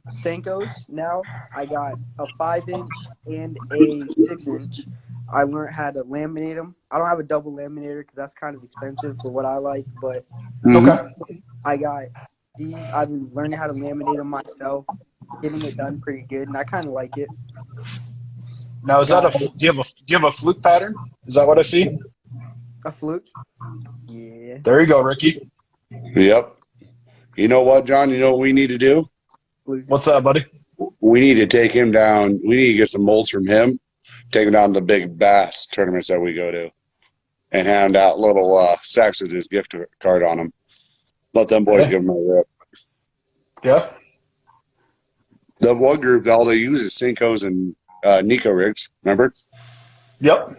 Senkos now. I got a 5-inch and a 6-inch. I learned how to laminate them. I don't have a double laminator because that's kind of expensive for what I like, but Okay. I got these. I've been learning how to laminate them myself, getting it done pretty good, and I kind of like it. Now, is that do you have a fluke pattern? Is that what I see? A fluke? Yeah. There you go, Ricky. Yep. You know what, John? You know what we need to do? Flukes. What's up, buddy? We need to take him down. We need to get some molds from him, take him down to the big bass tournaments that we go to, and hand out little sacks with his gift card on them. Let them boys give him a rip. Yeah. The one group, all they use is Sinkos and Nico rigs. Remember? Yep.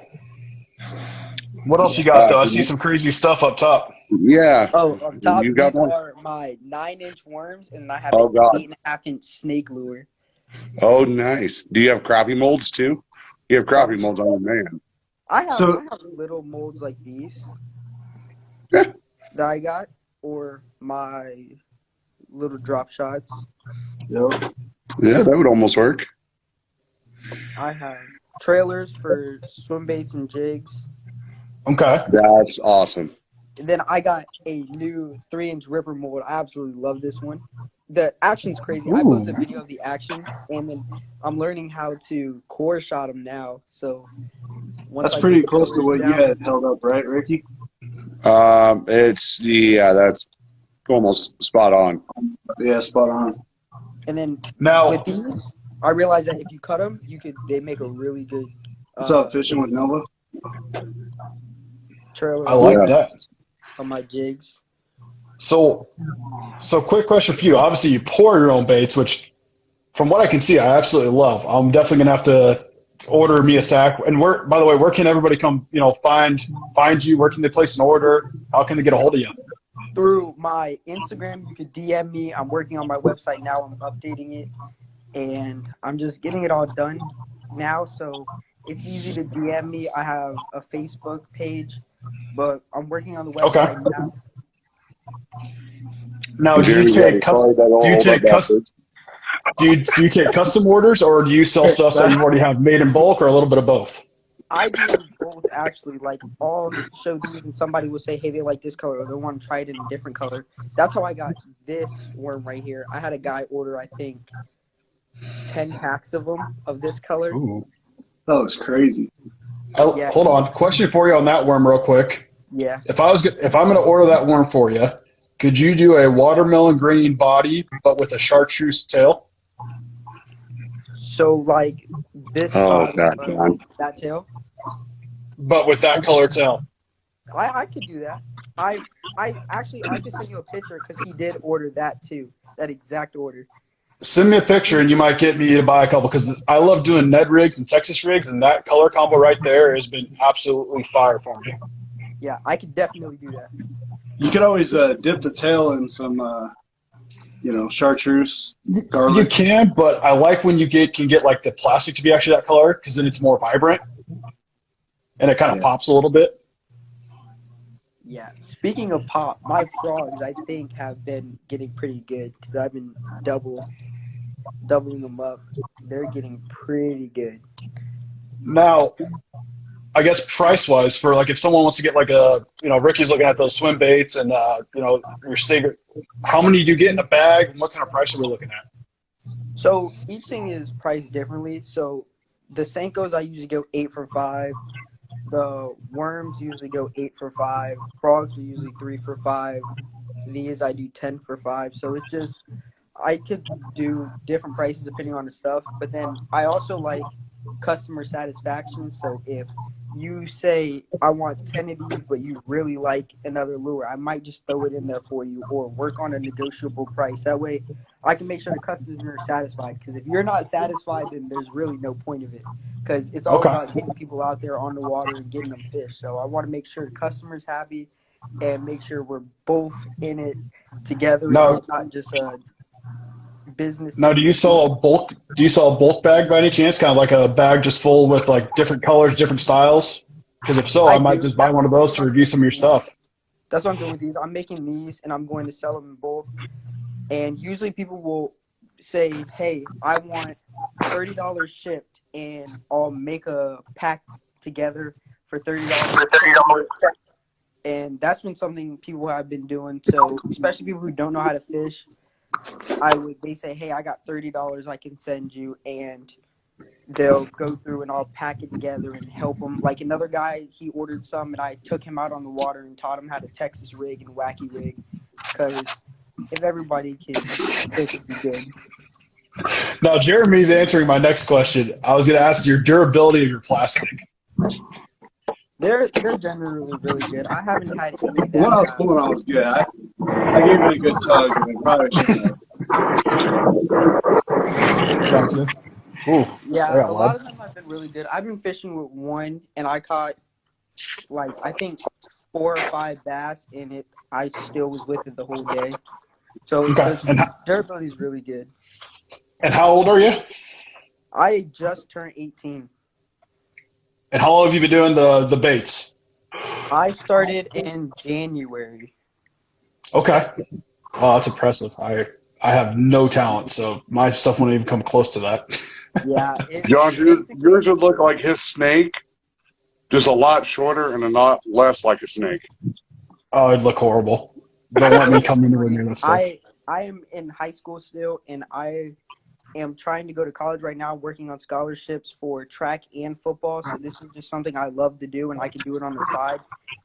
What else you got, though? I see some crazy stuff up top. Yeah. Oh, on top, You got these one? are my 9-inch worms, and I have Oh, an God. 8.5-inch snake lure. Oh, nice. Do you have crappie molds too? You have crappie molds on your man. I have So- little molds like these Yeah. that I got, or my little drop shots. Yep. Yeah, that would almost work. I have trailers for swim baits and jigs. Okay. That's awesome. And then I got a new 3-inch ripper mold. I absolutely love this one. The action's crazy. I posted a video of the action, and then I'm learning how to core shot them now. So once That's I pretty get the close to what colors you down- had held up, right, Ricky? That's almost spot on. Yeah, spot on. And then Now, with these, I realized that if you cut them, they make a really good What's up, fishing with Nova? trailer I like Yes. that. on my jigs. So quick question for you. Obviously, you pour your own baits, which, from what I can see, I absolutely love. I'm definitely gonna have to order me a sack. And by the way, where can everybody come, find you? Where can they place an order? How can they get a hold of you? Through my Instagram, you could DM me. I'm working on my website now. I'm updating it, and I'm just getting it all done now. So it's easy to DM me. I have a Facebook page, but I'm working on the website now. Now, do you take custom orders, or do you sell stuff that you already have made in bulk, or a little bit of both? I do both, actually. Like, all show these, and somebody will say, hey, they like this color, or they want to try it in a different color. That's how I got this worm right here. I had a guy order, I think, 10 packs of them of this color. Ooh. That was crazy. Yeah. Hold on. Question for you on that worm real quick. Yeah. If I'm going to order that worm for you, could you do a watermelon green body, but with a chartreuse tail? So, like, this that tail? But with that color tail. I could do that. I could send you a picture because he did order that too, that exact order. Send me a picture and you might get me to buy a couple, because I love doing Ned rigs and Texas rigs, and that color combo right there has been absolutely fire for me. Yeah, I could definitely do that. You could always dip the tail in some, chartreuse, garlic. You can, but I like when you can get like the plastic to be actually that color, because then it's more vibrant and it kind of pops a little bit. Yeah. Speaking of pop, my frogs I think have been getting pretty good because I've been doubling them up. They're getting pretty good. Now, I guess price-wise, for like if someone wants to get like Ricky's looking at those swim baits and your steak, how many do you get in a bag, and what kind of price are we looking at? So each thing is priced differently. So the Senkos I usually go 8 for $5. The worms usually go 8 for $5. Frogs are usually 3 for $5. These I do 10 for $5. So it's just, I could do different prices depending on the stuff. But then I also like customer satisfaction. So if you say, I want 10 of these, but you really like another lure, I might just throw it in there for you or work on a negotiable price. That way I can make sure the customer is satisfied. Because if you're not satisfied, then there's really no point of it. Because it's all about getting people out there on the water and getting them fish. So I want to make sure the customer's happy and make sure we're both in it together. No. It's not just a business. Now, do you sell a bulk bag by any chance? Kind of like a bag just full with like different colors, different styles? Because if so, I might just buy one of those to review some of your stuff. That's what I'm doing with these. I'm making these and I'm going to sell them in bulk. And usually people will say, hey, I want $30 shipped, and I'll make a pack together for $30. And that's been something people have been doing. So especially people who don't know how to fish, they say, hey, I got $30 I can send you, and they'll go through and I'll pack it together and help them. Like another guy, he ordered some and I took him out on the water and taught him how to Texas rig and wacky rig, because if everybody can fish, it'd be good. Now, Jeremy's answering my next question. I was going to ask your durability of your plastic. They're generally really good. I haven't had any of that. When I was pulling, I was good. I gave it a good tug, and I probably shouldn't have. Gotcha. Ooh, yeah, a lot of them have been really good. I've been fishing with one, and I caught, I think 4 or 5 bass in it. I still was with it the whole day. So the durability is really good. And how old are you? I just turned 18. And how long have you been doing the baits? I started in January. Okay. Wow, that's impressive. I have no talent, so my stuff won't even come close to that. Yeah. John, yours would look like his snake, just a lot shorter and a lot less like a snake. Oh, it'd look horrible. Don't let me come anywhere near that stuff. I am in high school still, and I am trying to go to college right now, working on scholarships for track and football. So this is just something I love to do, and I can do it on the side,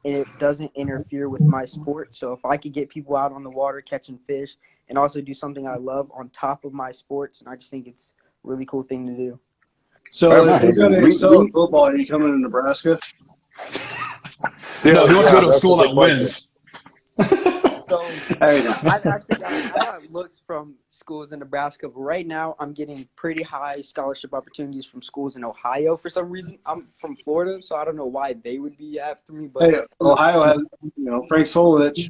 and it doesn't interfere with my sport. So if I could get people out on the water catching fish and also do something I love on top of my sports, and I just think it's a really cool thing to do. So if you're going to excel in football, are you coming to Nebraska? No, he wants to go to a school that wins. So Hey, now. I got looks from schools in Nebraska, but right now I'm getting pretty high scholarship opportunities from schools in Ohio for some reason. I'm from Florida, so I don't know why they would be after me, but Hey, Ohio has, Frank Solovich.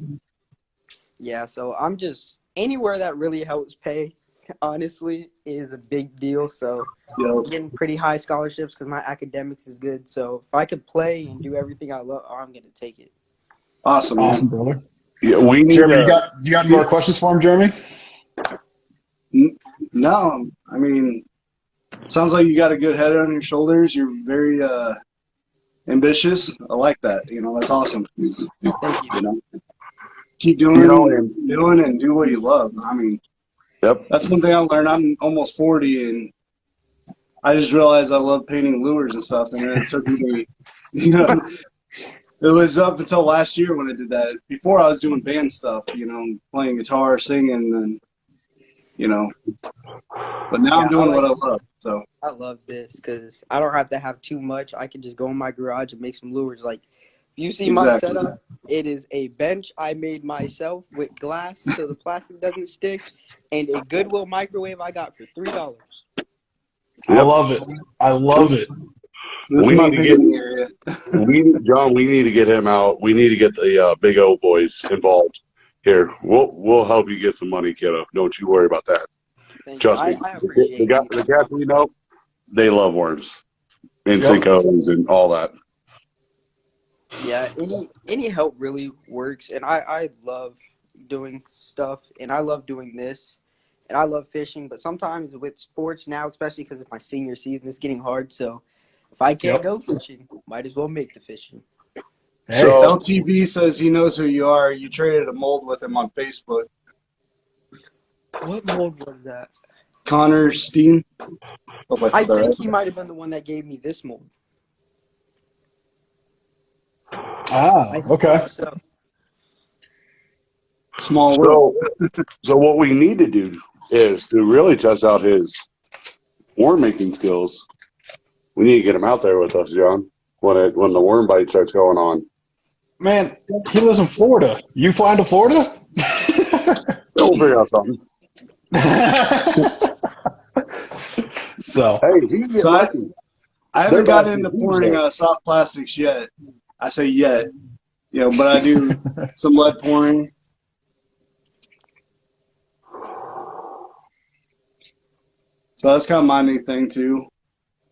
yeah, so I'm just anywhere that really helps pay, honestly, is a big deal. So I'm getting pretty high scholarships because my academics is good. So if I could play and do everything I love, I'm gonna take it. Awesome, man. Awesome, brother. Yeah, we need Jeremy, to. you got any more questions for him, Jeremy? No, I mean, sounds like you got a good head on your shoulders. You're very ambitious. I like that. That's awesome. Thank you. Keep doing and and do what you love. I mean, yep. that's one thing I learned. I'm almost 40, and I just realized I love painting lures and stuff. And then it took me, it was up until last year when I did that. Before I was doing band stuff, playing guitar, singing, and But now I'm doing what I love. So I love this because I don't have to have too much. I can just go in my garage and make some lures. Like, you see my setup, it is a bench I made myself with glass so the plastic doesn't stick, and a Goodwill microwave I got for $3. I love it. I love it. That's We my need to painting area. John, we need to get him out. We need to get the Big O boys involved here. We'll help you get some money, kiddo. Don't you worry about that. Thank Trust you. me. I appreciate The guys we know, they love worms and Yep. Syncos and all that. Yeah, any help really works, and I love doing stuff, and I love doing this, and I love fishing. But sometimes with sports now, especially because of my senior season, it's getting hard. So if I can't go fishing, might as well make the fishing. Hey. So LTB says he knows who you are. You traded a mold with him on Facebook. What mold was that? Connor Steen. Hope I said that think right. he might have been the one that gave me this mold. I Okay. think so. Small world. so what we need to do is to really test out his worm making skills. We need to get him out there with us, John, when the worm bite starts going on. Man, he lives in Florida. You flying to Florida? We'll figure out something. So, Hey, he can get So lucky. I haven't They're gotten about into to be pouring there. soft plastics yet. I say yet, but I do some lead pouring. So that's kind of my new thing too.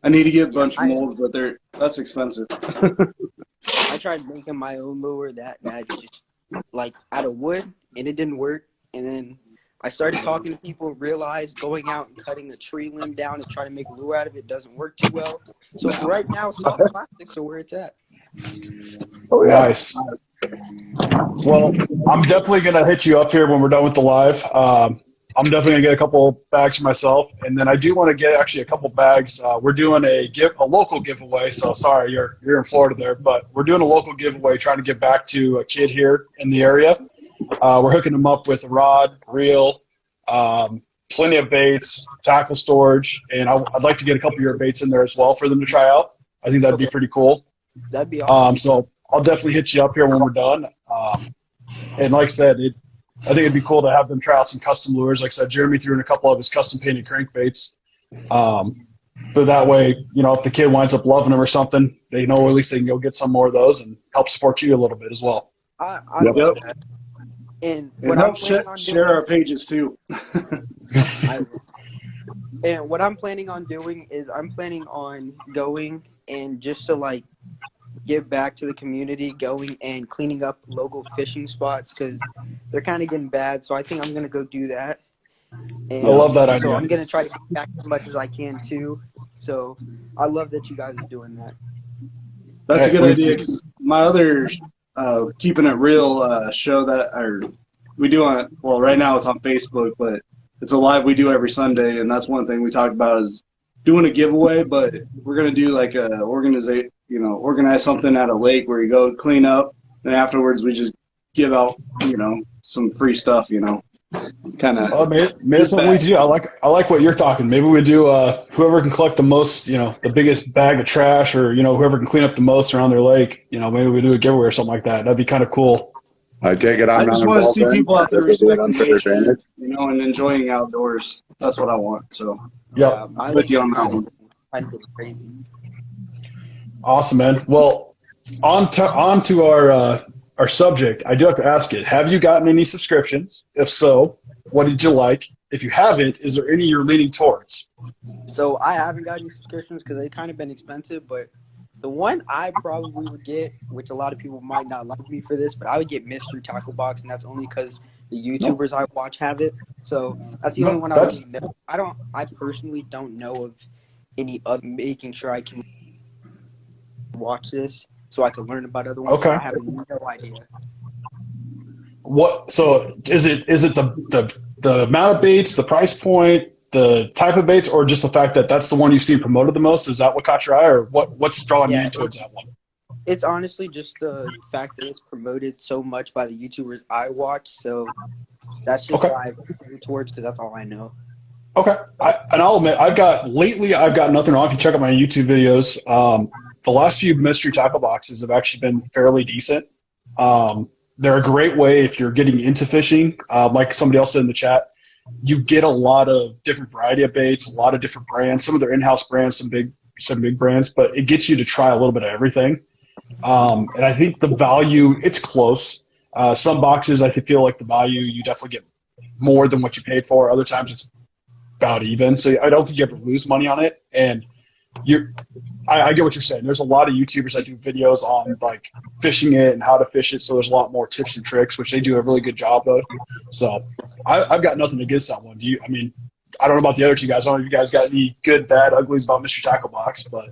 I need to get a bunch of molds, but that's expensive. I tried making my own lure that just like out of wood, and it didn't work. And then I started talking to people, realized going out and cutting a tree limb down and trying to make a lure out of it doesn't work too well. So for right now, soft plastics are where it's at. Oh, yeah. nice. Well, I'm definitely going to hit you up here when we're done with the live. I'm definitely going to get a couple bags for myself, and then I do want to get actually a couple bags. We're doing a local giveaway, so sorry, you're in Florida there, but we're doing a local giveaway trying to get back to a kid here in the area. We're hooking them up with a rod, reel, plenty of baits, tackle storage, and I'd like to get a couple of your baits in there as well for them to try out. I think that'd be pretty cool. That'd be awesome. So I'll definitely hit you up here when we're done. And like I said, I think it'd be cool to have them try out some custom lures. Like I said, Jeremy threw in a couple of his custom painted crankbaits. But that way, if the kid winds up loving them or something, they know at least they can go get some more of those and help support you a little bit as well. I love that. And what I'm planning on share doing, our pages too. and what I'm planning on doing is I'm planning on going and just to give back to the community, going and cleaning up local fishing spots because they're kind of getting bad. So I think I'm going to go do that. And I love that idea. So I'm going to try to get back as much as I can too. So I love that you guys are doing that. That's a good idea because my other Keeping It Real show that we do right now it's on Facebook, but it's a live we do every Sunday, and that's one thing we talked about is doing a giveaway, but we're going to do organize something at a lake where you go clean up, and afterwards we just give out, some free stuff, kind of. Maybe that's what we do. I like what you're talking. Maybe we do whoever can collect the most, the biggest bag of trash, or whoever can clean up the most around their lake. Maybe we do a giveaway or something like that. That'd be kind of cool. I take it I I'm not just want to involved see in. people out there This is respecting unfair nature, advantage. and enjoying outdoors. That's what I want. So Yeah, I'm my with you on that one. kind of crazy. Awesome, man. Well, on to our subject. I do have to ask it. Have you gotten any subscriptions? If so, what did you like? If you haven't, is there any you're leaning towards? So I haven't got any subscriptions because they've kind of been expensive. But the one I probably would get, which a lot of people might not like me for this, but I would get Mystery Tackle Box, and that's only because the No, YouTubers I watch have it. So that's the only no, one I that's really know. I personally don't know of any other making sure I can watch this so I can learn about other ones. okay. I have no idea. What? So is it the amount of baits, the price point, the type of baits, or just the fact that that's the one you've seen promoted the most? Is that what caught your eye, or what's drawing you Yeah, in towards that one? it's honestly just the fact that it's promoted so much by the YouTubers I watch. So that's just Okay. why I go towards because that's all I know. Okay. And I'll admit, I've got nothing on. If you check out my YouTube videos, the last few mystery tackle boxes have actually been fairly decent. They're a great way if you're getting into fishing. Like somebody else said in the chat, you get a lot of different variety of baits, a lot of different brands. Some of their in-house brands, some big brands, but it gets you to try a little bit of everything. And I think the value, it's close. Some boxes, I feel like the value, you definitely get more than what you paid for. Other times it's about even. So I don't think you ever lose money on it. And I get what you're saying. There's a lot of YouTubers that do videos on like fishing it and how to fish it. So there's a lot more tips and tricks, which they do a really good job of. So I've got nothing against that one. I mean, I don't know about the other two guys. I don't know if you guys got any good, bad, uglies about Mr. Tackle Box, but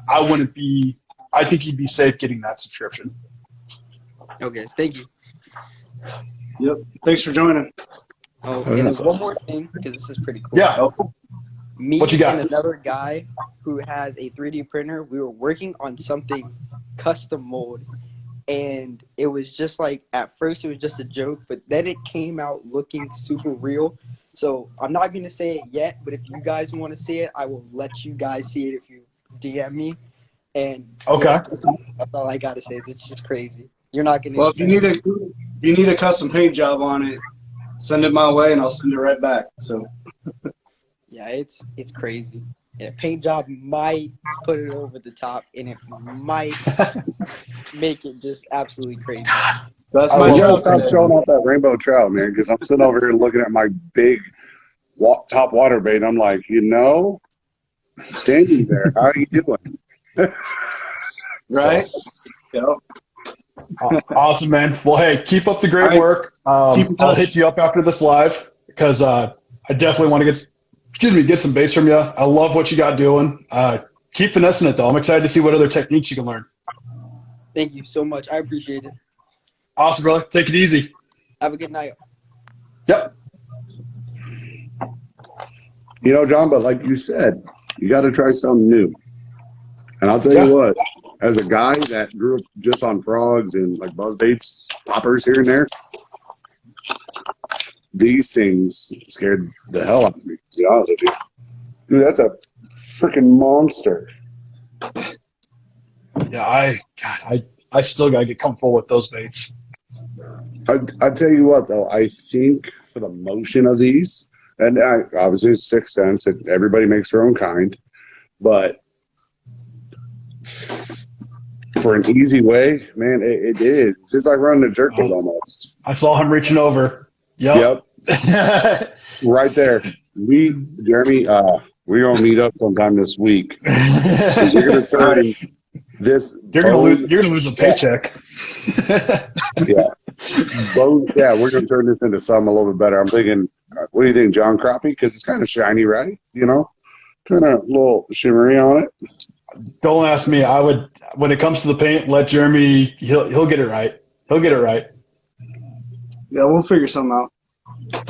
I wouldn't be. I think you'd be safe getting that subscription. Okay, thank you. Yep. Thanks for joining. Oh, and then one more thing because this is pretty cool. Yeah. Me What you got? and another guy who has a 3D printer, we were working on something custom mold. And it was just like, at first it was just a joke, but then it came out looking super real. So I'm not going to say it yet, but if you guys want to see it, I will let you guys see it if you DM me. And Okay. that's all I got to say. It's just crazy. You're not going to. Well, if you need a custom paint job on it, send it my way and I'll send it right back. So Yeah, it's crazy. And a paint job might put it over the top, and it might make it just absolutely crazy. that's I my gotta job. stop showing off that rainbow trout, man, because I'm sitting over here looking at my big top water bait. I'm like, standing there, how are you doing? Right? Yep. Awesome, man. Well, hey, keep up the great work. I'll hit you up after this live because I definitely want to get some bass from you. I love what you got doing. Keep finessing it, though. I'm excited to see what other techniques you can learn. Thank you so much. I appreciate it. Awesome, brother. Take it easy. Have a good night. Yep. John, but like you said, you got to try something new. And I'll tell you what, as a guy that grew up just on frogs and like buzz baits, poppers here and there, these things scared the hell out of me, to be honest with you. Dude, that's a freaking monster. Yeah, I still got to get comfortable with those baits. I tell you what, though, I think for the motion of these, and obviously it's Sixth Sense, and everybody makes their own kind, but for an easy way, man, it is. It's just like running a jerk bait almost. I saw him reaching over. Yep. Right there. Jeremy, we're gonna meet up sometime this week. You're gonna turn this. You're gonna lose a paycheck. We're gonna turn this into something a little bit better. I'm thinking, what do you think, John? Crappie? Because it's kind of shiny, right? Kind of a little shimmery on it. Don't ask me. I would, when it comes to the paint, let Jeremy. He'll get it right. He'll get it right. Yeah, we'll figure something out.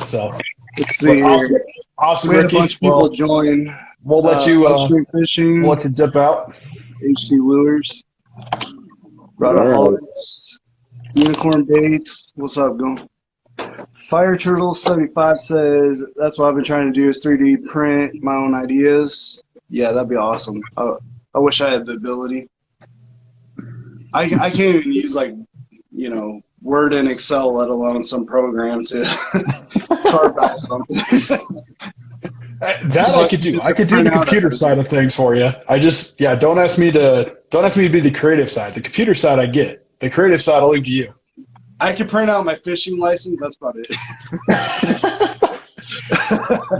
So let's see. Awesome, we had Ricky. a bunch of people join. We'll let you. Fishing. We'll let you dip out. HC Lures. Holidays. Unicorn Baits. What's up, Go? Fire Turtle 75 says that's what I've been trying to do is 3D print my own ideas. Yeah, that'd be awesome. I wish I had the ability. I can't even use Word and Excel, let alone some program to carve out something. That I could do. I could do the computer side of things for you. Don't ask me to be the creative side. The computer side I get. The creative side I'll leave to you. I can print out my fishing license. That's about it.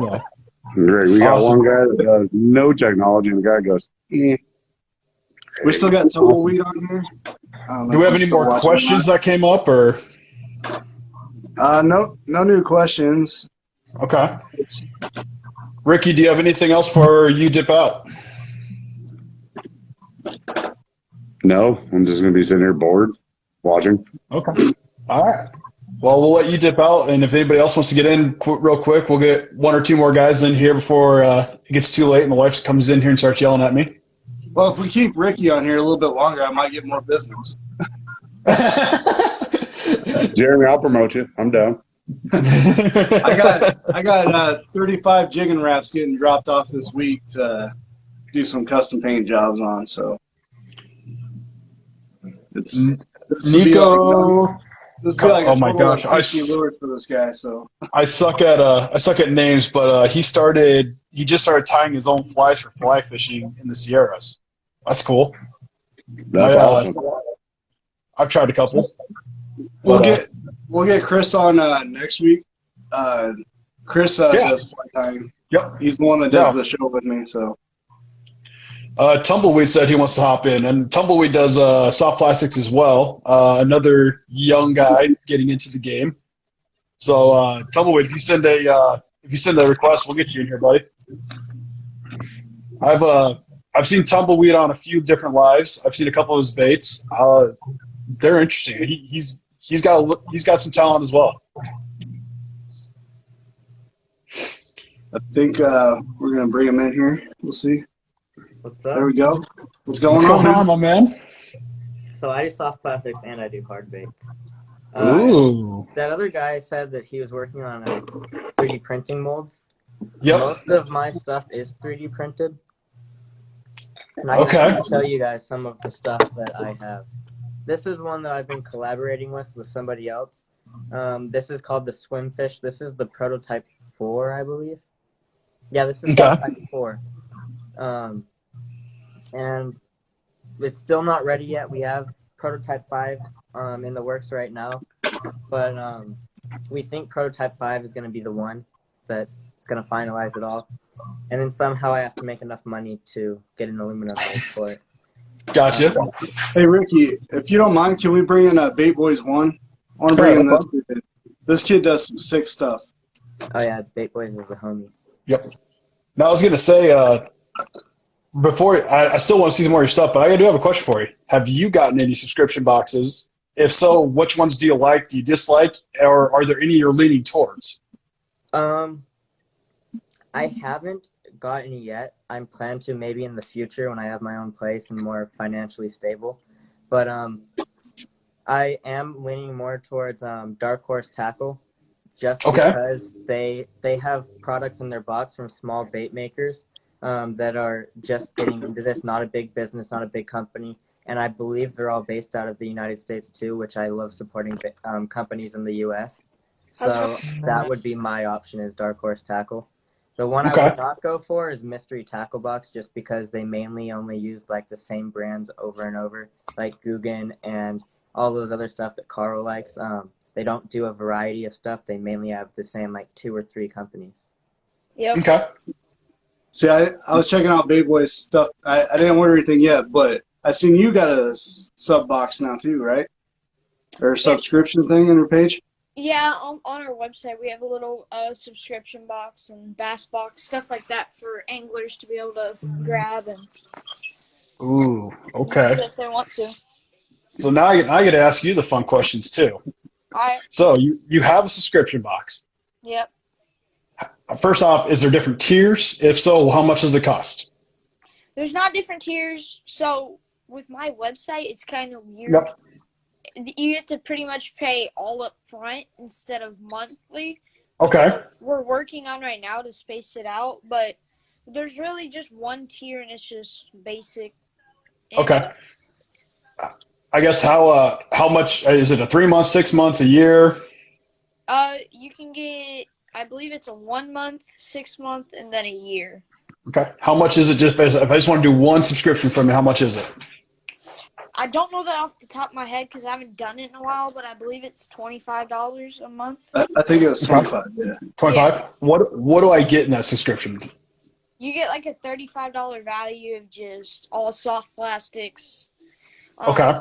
Yeah. Great. We got Awesome. one guy that does no technology, and the guy goes, We still got tumbleweed on here. Do we have any more questions that came up, or? No new questions. Okay. Ricky, do you have anything else before you dip out? no, I'm just going to be sitting here bored, watching. Okay. All right. Well, we'll let you dip out, and if anybody else wants to get in real quick, we'll get one or two more guys in here before it gets too late and the wife comes in here and starts yelling at me. Well, if we keep Ricky on here a little bit longer, I might get more business. Jeremy, I'll promote you. I'm down. I got 35 jigging wraps getting dropped off this week to do some custom paint jobs on. So it's Nico. oh my gosh, I lures for this guy. So I suck at names, but he just started tying his own flies for fly fishing in the Sierras. That's cool. That's awesome. I've tried a couple. We'll get Chris on next week. Chris does fly tying. Yep. He's the one that does the show with me. So Tumbleweed said he wants to hop in, and Tumbleweed does soft plastics as well. Another young guy getting into the game. So Tumbleweed, if you send a request, we'll get you in here, buddy. I've seen Tumbleweed on a few different lives. I've seen a couple of his baits. They're interesting. He's got some talent as well. I think we're gonna bring him in here. We'll see. What's up? There we go. What's going on, my man? So I do soft plastics and I do hard baits. Ooh. That other guy said that he was working on 3D printing molds. Yep. Most of my stuff is 3D printed. And I can show you guys some of the stuff that I have. This is one that I've been collaborating with somebody else. This is called the Swimfish. This is the prototype 4, I believe. Yeah, this is prototype 4. And it's still not ready yet. We have prototype 5 in the works right now. But we think prototype 5 is going to be the one that's going to finalize it all. And then somehow I have to make enough money to get an aluminum mold for it. Gotcha. Hey, Ricky, if you don't mind, can we bring in Bait Boys 1? I want to bring in this kid. This kid does some sick stuff. Oh, yeah, Bait Boys is the homie. Yep. Now, I was going to say, before I still want to see some more of your stuff, but I do have a question for you. Have you gotten any subscription boxes? If so, which ones do you like? Do you dislike? Or are there any you're leaning towards? I haven't got any yet. I'm planning to maybe in the future when I have my own place and more financially stable. But I am leaning more towards Dark Horse Tackle, just because they have products in their box from small bait makers that are just getting into this. Not a big business, not a big company, and I believe they're all based out of the United States too, which I love supporting companies in the U.S. So that would be my option, is Dark Horse Tackle. The one I would not go for is Mystery Tackle Box, just because they mainly only use like the same brands over and over, like Guggen and all those other stuff that Carl likes. They don't do a variety of stuff. They mainly have the same like 2 or 3 companies. Yep. Okay. See, I was checking out Bait Boys stuff. I didn't order anything yet, but I seen you got a sub box now too, right? Or a subscription thing on your page? Yeah, on our website we have a little subscription box and bass box, stuff like that for anglers to be able to grab and Ooh, okay. if they want to. So now I get to ask you the fun questions too. All right. So you have a subscription box. Yep. First off, is there different tiers? If so, how much does it cost? There's not different tiers. So with my website, it's kind of weird. Yep. You have to pretty much pay all up front instead of monthly. Okay. We're working on right now to space it out, but there's really just one tier, and it's just basic. And Okay. I guess how much is it? A 3 months, 6 months, a year? You can get, I believe it's a 1 month, 6 month, and then a year. Okay. How much is it? Just if I just want to do one subscription from you, how much is it? I don't know that off the top of my head because I haven't done it in a while, but I believe it's $25 a month. I think it was 25. Yeah. 25. Yeah. What do I get in that subscription? You get like a $35 value of just all soft plastics. Okay.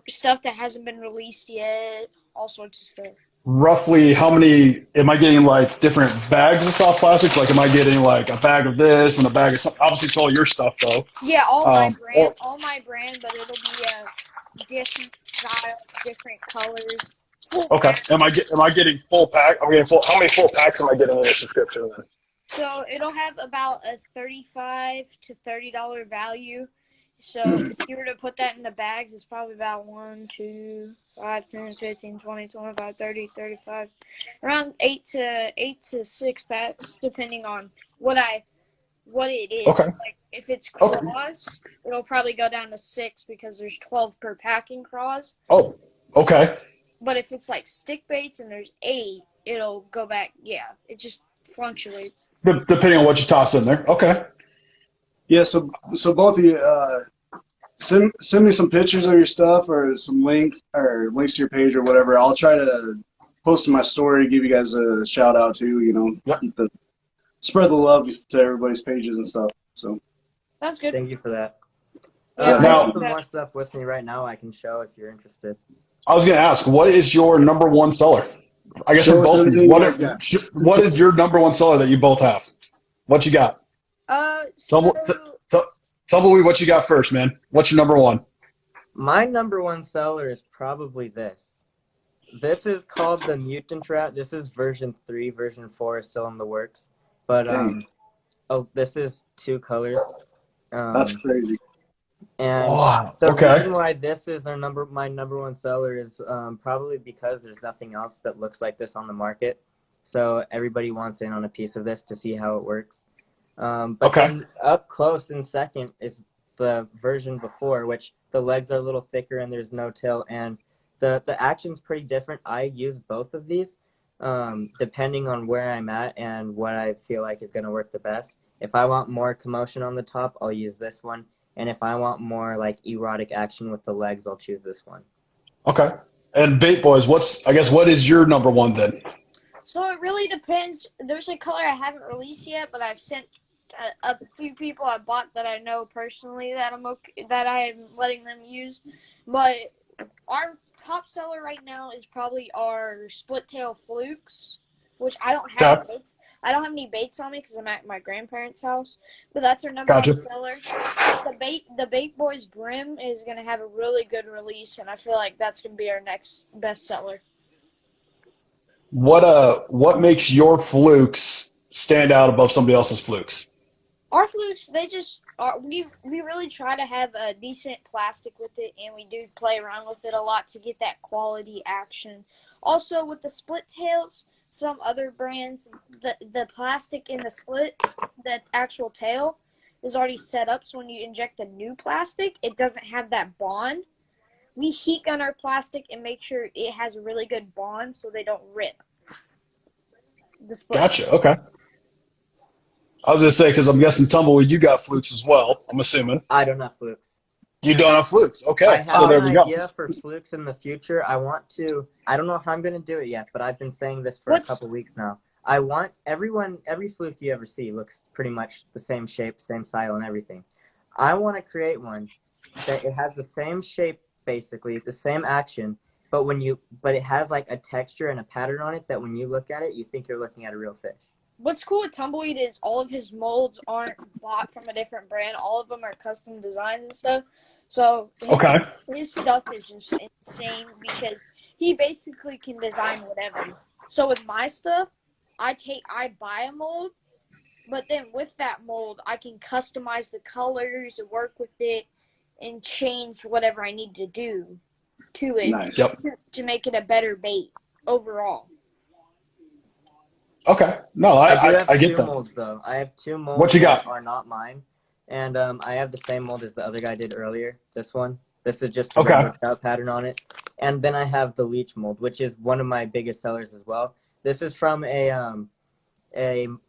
Stuff that hasn't been released yet, all sorts of stuff. Roughly how many am I getting, like different bags of soft plastics? Like am I getting like a bag of this and a bag of something? Obviously it's all your stuff though. Yeah, all my Or- brand, but it'll be different styles, different colors. okay. Am I getting full pack? I'm getting full. How many full packs am I getting in a subscription then? So it'll have about a $35 to $30 value. So if you were to put that in the bags, it's probably about 1, 2, 5, 10, 15, 20, 25, 30, 35, around 8 to 6 packs, depending on what it is. Okay. Like if it's craws, it'll probably go down to 6 because there's 12 per packing craws. Oh, okay. But if it's like stick baits and there's 8, it'll go back. Yeah, it just fluctuates. Depending on what you toss in there. Okay. Yeah. So both of you, send me some pictures of your stuff or some links to your page or whatever. I'll try to post in my story, give you guys a shout out too. You know, Yep. Spread the love to everybody's pages and stuff. So That's good. Thank you for that. Yeah, I now- have some more stuff with me right now I can show if you're interested. I was going to ask, what is your number one seller? I guess Show for us both of everything you. you guys got. What is your number one seller that you both have? What you got? Tumbleweed, what you got first, man? What's your number one? My number one seller is probably this. This is called the Mutant Rat. This is version 3. Version 4 is still in the works. But this is 2 colors. That's crazy. And Wow. the Okay. reason why this is my number one seller is probably because there's nothing else that looks like this on the market. So everybody wants in on a piece of this to see how it works. But then up close in second is the version before, which the legs are a little thicker and there's no tail. And the action's pretty different. I use both of these depending on where I'm at and what I feel like is going to work the best. If I want more commotion on the top, I'll use this one. And if I want more like erotic action with the legs, I'll choose this one. Okay. And Bait Boys, what is your number one then? So it really depends. There's a color I haven't released yet, but I've sent a few people I bought that I know personally that I'm letting them use. But our top seller right now is probably our split tail flukes, which I don't have baits. I don't have any baits on me because I'm at my grandparents' house. But that's our number one seller. The Bait Boys Brim is gonna have a really good release, and I feel like that's gonna be our next best seller. What makes your flukes stand out above somebody else's flukes? Our flukes, they just are. We really try to have a decent plastic with it, and we do play around with it a lot to get that quality action. Also, with the split tails, some other brands, the plastic in the split, the actual tail, is already set up. So when you inject a new plastic, it doesn't have that bond. We heat gun our plastic and make sure it has a really good bond so they don't rip. The split. Gotcha. Okay. I was gonna say because I'm guessing Tumbleweed, you got flukes as well. I'm assuming. I don't have flukes. You don't have flukes. Okay. I have So there we an go. idea for flukes in the future. I don't know how I'm going to do it yet, but I've been saying this for a couple weeks now. I want every fluke you ever see looks pretty much the same shape, same style, and everything. I want to create one that it has the same shape, basically, the same action, but it has like a texture and a pattern on it that when you look at it, you think you're looking at a real fish. What's cool with Tumbleweed is all of his molds aren't bought from a different brand. All of them are custom designs and stuff. So his stuff is just insane because he basically can design whatever. So with my stuff, I buy a mold, but then with that mold, I can customize the colors and work with it and change whatever I need to do to it to make it a better bait overall. Okay. No, I get two that. molds, though. I have 2 molds What you got? that are not mine. And I have the same mold as the other guy did earlier, this one. This is just a Okay. rainbow trout pattern on it. And then I have the leech mold, which is one of my biggest sellers as well. This is from a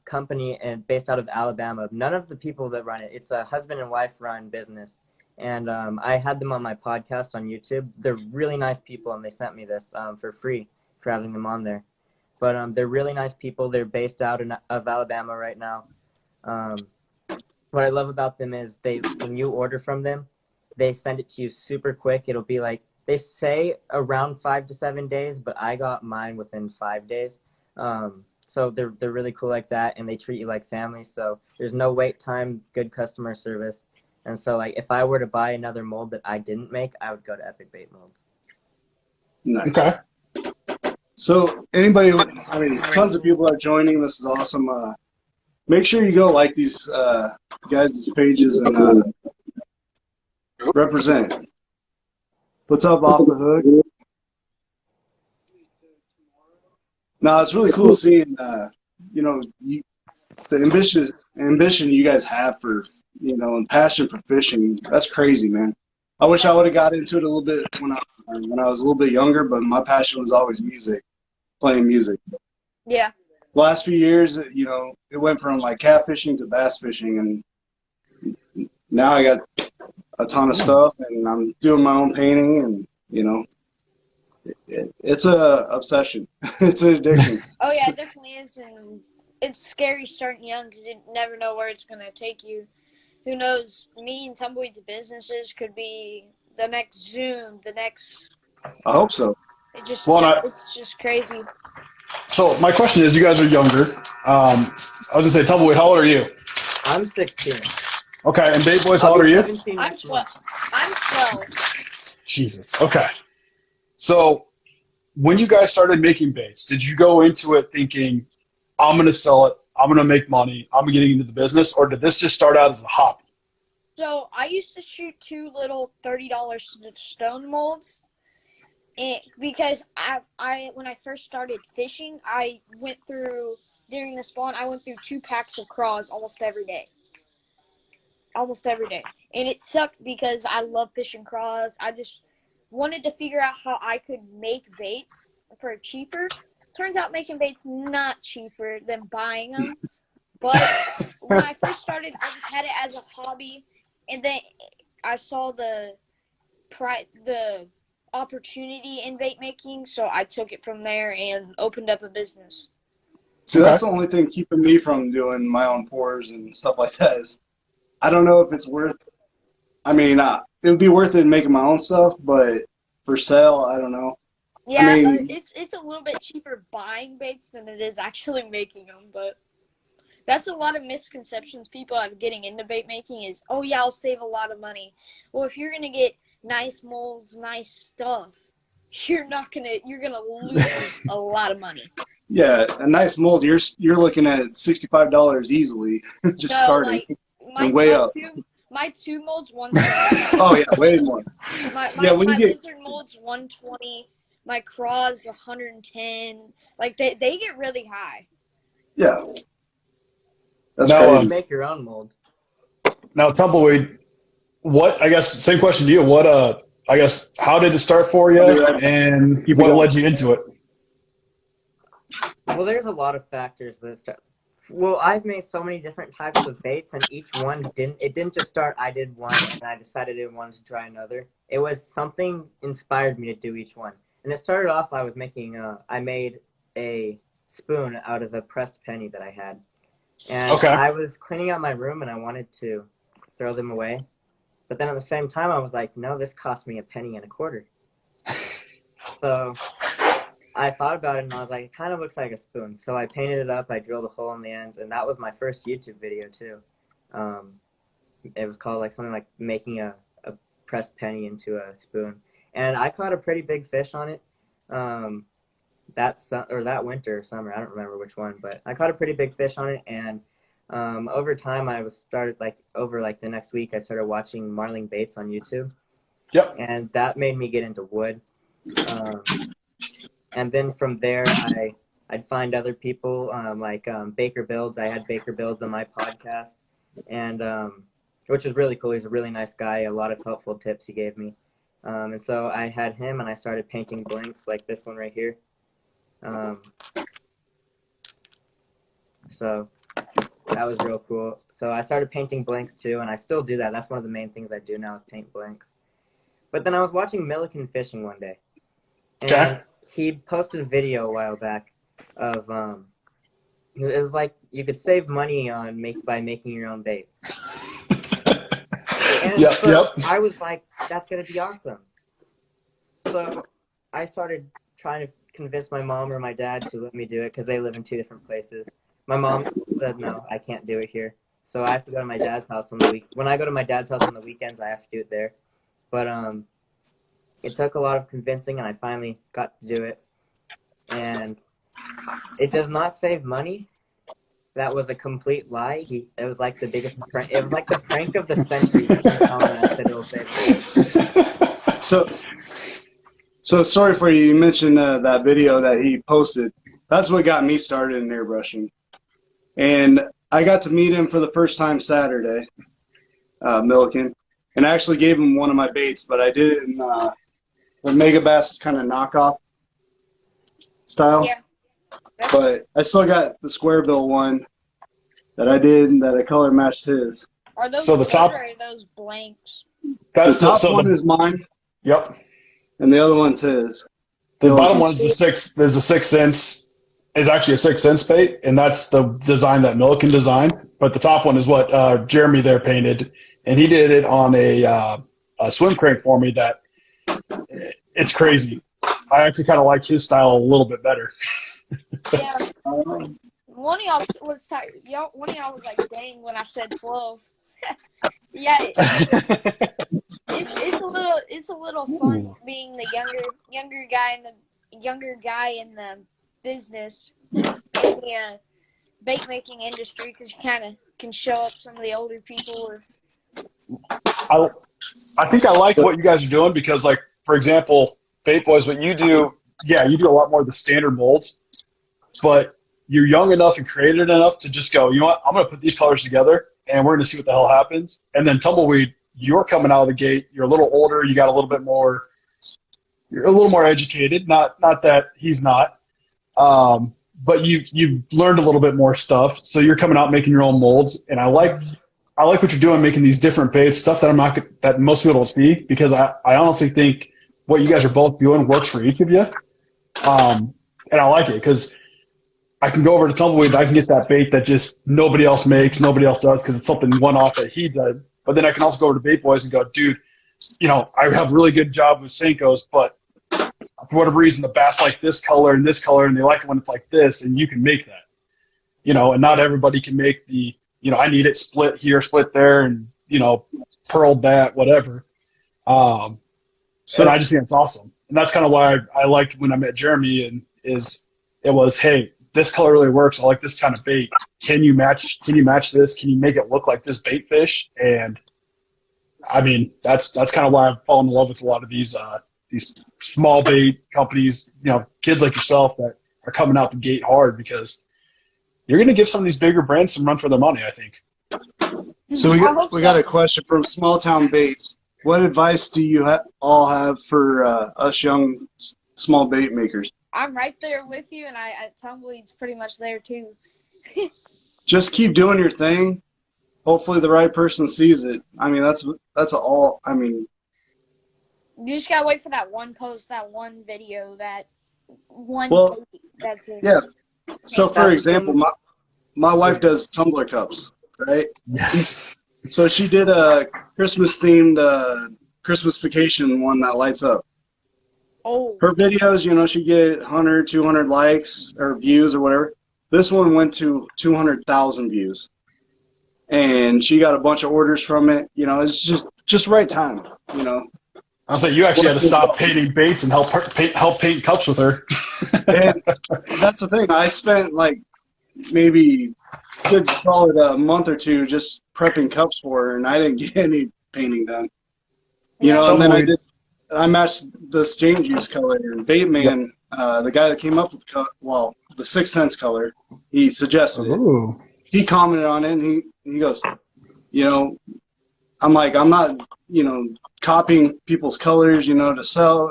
company based out of Alabama. None of the people that run it, it's a husband and wife run business. And I had them on my podcast on YouTube. They're really nice people, and they sent me this for free for having them on there. But they're really nice people. They're based out of Alabama right now. What I love about them is when you order from them, they send it to you super quick. It'll be like, they say around 5 to 7 days, but I got mine within 5 days. So they're really cool like that, and they treat you like family. So there's no wait time, good customer service. And so, like, if I were to buy another mold that I didn't make, I would go to Epic Bait Molds. Nice. Okay. So anybody, I mean, tons of people are joining. This is awesome. Make sure you go like these guys' pages and represent. What's up, Off the Hook? No, it's really cool seeing, you know, the ambition you guys have for, you know, and passion for fishing. That's crazy, man. I wish I would have got into it a little bit when I was a little bit younger, but my passion was always music, playing music. Yeah. Last few years, you know, it went from like catfishing to bass fishing, and now I got a ton of stuff, and I'm doing my own painting, and you know, it's a obsession. It's an addiction. Oh yeah, it definitely is, and it's scary starting young because you never know where it's gonna take you. Who knows? Me and Tumbleweed's businesses could be the next Zoom, the next. I hope so. It's just crazy. So my question is, you guys are younger. I was gonna say, Tumbleweed, how old are you? I'm 16. Okay, and Bait Boys, how old are you? 17 I'm next 12. month. I'm 12. Jesus. Okay. So when you guys started making baits, did you go into it thinking, I'm gonna sell it, I'm gonna make money, I'm getting into the business, or did this just start out as a hobby? So I used to shoot 2 little $30 stone molds, because I when I first started fishing, I went through during the spawn. I went through 2 packs of craws almost every day, and it sucked because I love fishing craws. I just wanted to figure out how I could make baits for cheaper. Turns out making baits not cheaper than buying them. But when I first started, I just had it as a hobby, and then I saw the opportunity in bait making, so I took it from there and opened up a business. See, that's the only thing keeping me from doing my own pours and stuff like that. Is I don't know if it's worth. I mean, it would be worth it making my own stuff, but for sale, I don't know. Yeah, I mean, it's a little bit cheaper buying baits than it is actually making them, but that's a lot of misconceptions people have getting into bait making is, oh yeah, I'll save a lot of money. Well, if you're gonna get nice molds, nice stuff, you're gonna lose a lot of money. Yeah, a nice mold. You're looking at $65 easily, just starting, and way up. My 2 molds, $120. Oh yeah, way more. My when you get lizard molds, $120. My craws, $110. Like they get really high. Yeah. That's Now, crazy. You make your own mold. Now, Tumbleweed, I guess, same question to you. I guess, how did it start for you, and what led you into it? Well, there's a lot of factors that start. Well, I've made so many different types of baits, and each one didn't just start, I did one, and I decided I wanted to try another. It was something inspired me to do each one. And it started off, I made a spoon out of a pressed penny that I had. And I was cleaning out my room, and I wanted to throw them away. But then at the same time, I was like, no, this cost me $0.0125. So I thought about it, and I was like, it kind of looks like a spoon. So I painted it up, I drilled a hole in the ends, and that was my first YouTube video, too. It was called like something like making a pressed penny into a spoon. And I caught a pretty big fish on it that winter or summer. I don't remember which one, but I caught a pretty big fish on it. And over time, the next week, I started watching marling baits on YouTube. Yep. And that made me get into wood. And then from there, I'd find other people Baker Builds. I had Baker Builds on my podcast, and which was really cool. He's a really nice guy. A lot of helpful tips he gave me. And so I had him, and I started painting blanks like this one right here. So that was real cool. So I started painting blanks too, and I still do that. That's one of the main things I do now is paint blanks. But then I was watching Milliken fishing one day, and he posted a video a while back of it was like you could save money on by making your own baits. And I was like, that's gonna be awesome. So I started trying to convince my mom or my dad to let me do it because they live in 2 different places. My mom said, no, I can't do it here. So I have to go to my dad's house on the week. When I go to my dad's house on the weekends, I have to do it there. But it took a lot of convincing, and I finally got to do it. And it does not save money. That was a complete lie. It was like the biggest prank. It was like the prank of the century. That it'll save money. So sorry for you. You mentioned that video that he posted. That's what got me started in airbrushing. And I got to meet him for the first time Saturday, Milliken, and I actually gave him one of my baits, but I did it in the Mega Bass kind of knockoff style. Yeah. But I still got the square bill one that I did that I color matched his. Are those So the top, or are those blanks? The top one is mine. Yep. And the other one's his. The bottom one is the 6. There's a 6 cents. Is actually a 6 cents bait, and that's the design that Milliken designed. But the top one is what Jeremy there painted, and he did it on a swim crank for me. That it's crazy. I actually kind of like his style a little bit better. Yeah. One of y'all was one of y'all was like, "Dang!" when I said 12. Yeah. It's a little fun being the younger guy in the business, the bait making industry, because you kind of can show up some of the older people. I think I like what you guys are doing because, like, for example, Bait Boys, what you do, you do a lot more of the standard molds, but you're young enough and creative enough to just go, you know what, I'm going to put these colors together and we're going to see what the hell happens. And then Tumbleweed, you're coming out of the gate, you're a little older, you got a little bit more, you're a little more educated, not that he's not. But you've learned a little bit more stuff, so you're coming out making your own molds, and I like what you're doing, making these different baits, stuff that most people don't see, because I honestly think what you guys are both doing works for each of you, and I like it because I can go over to Tumbleweed and I can get that bait that just nobody else makes, nobody else does, because it's something one-off that he did. But then I can also go over to Bait Boys and go, dude, you know, I have a really good job with Senkos, but for whatever reason, the bass like this color, and they like it when it's like this, and you can make that. You know, and not everybody can make the, you know, I need it split here, split there, and, you know, pearled that, whatever. So I just think it's awesome. And that's kind of why I liked when I met Jeremy, and it was, hey, this color really works. I like this kind of bait. Can you match this? Can you make it look like this bait fish? And I mean, that's kind of why I've fallen in love with a lot of these small bait companies, you know, kids like yourself that are coming out the gate hard, because you're going to give some of these bigger brands some run for their money, I think. So we got a question from Small Town Baits. What advice do you all have for us young small bait makers? I'm right there with you, and Tumbleweed's pretty much there too. Just keep doing your thing. Hopefully the right person sees it. I mean, that's all. I mean, you just gotta wait for that one post, that one video, that one. Yeah. So for example, my wife does tumbler cups, right? Yes. So she did a Christmas themed Christmas vacation one that lights up. Oh. Her videos, you know, she get 100, 200 likes or views or whatever. This one went to 200,000 views, and she got a bunch of orders from it. You know, it's just right time. You know. I'll say you actually had to stop painting baits and help paint cups with her. And that's the thing. I spent like maybe good solid a month or two just prepping cups for her, and I didn't get any painting done. You know, and then I matched the James Juice color, and Baitman, the guy that came up with the 6 cents color, he suggested it. He commented on it, and he goes, you know, I'm like, I'm not, copying people's colors, to sell,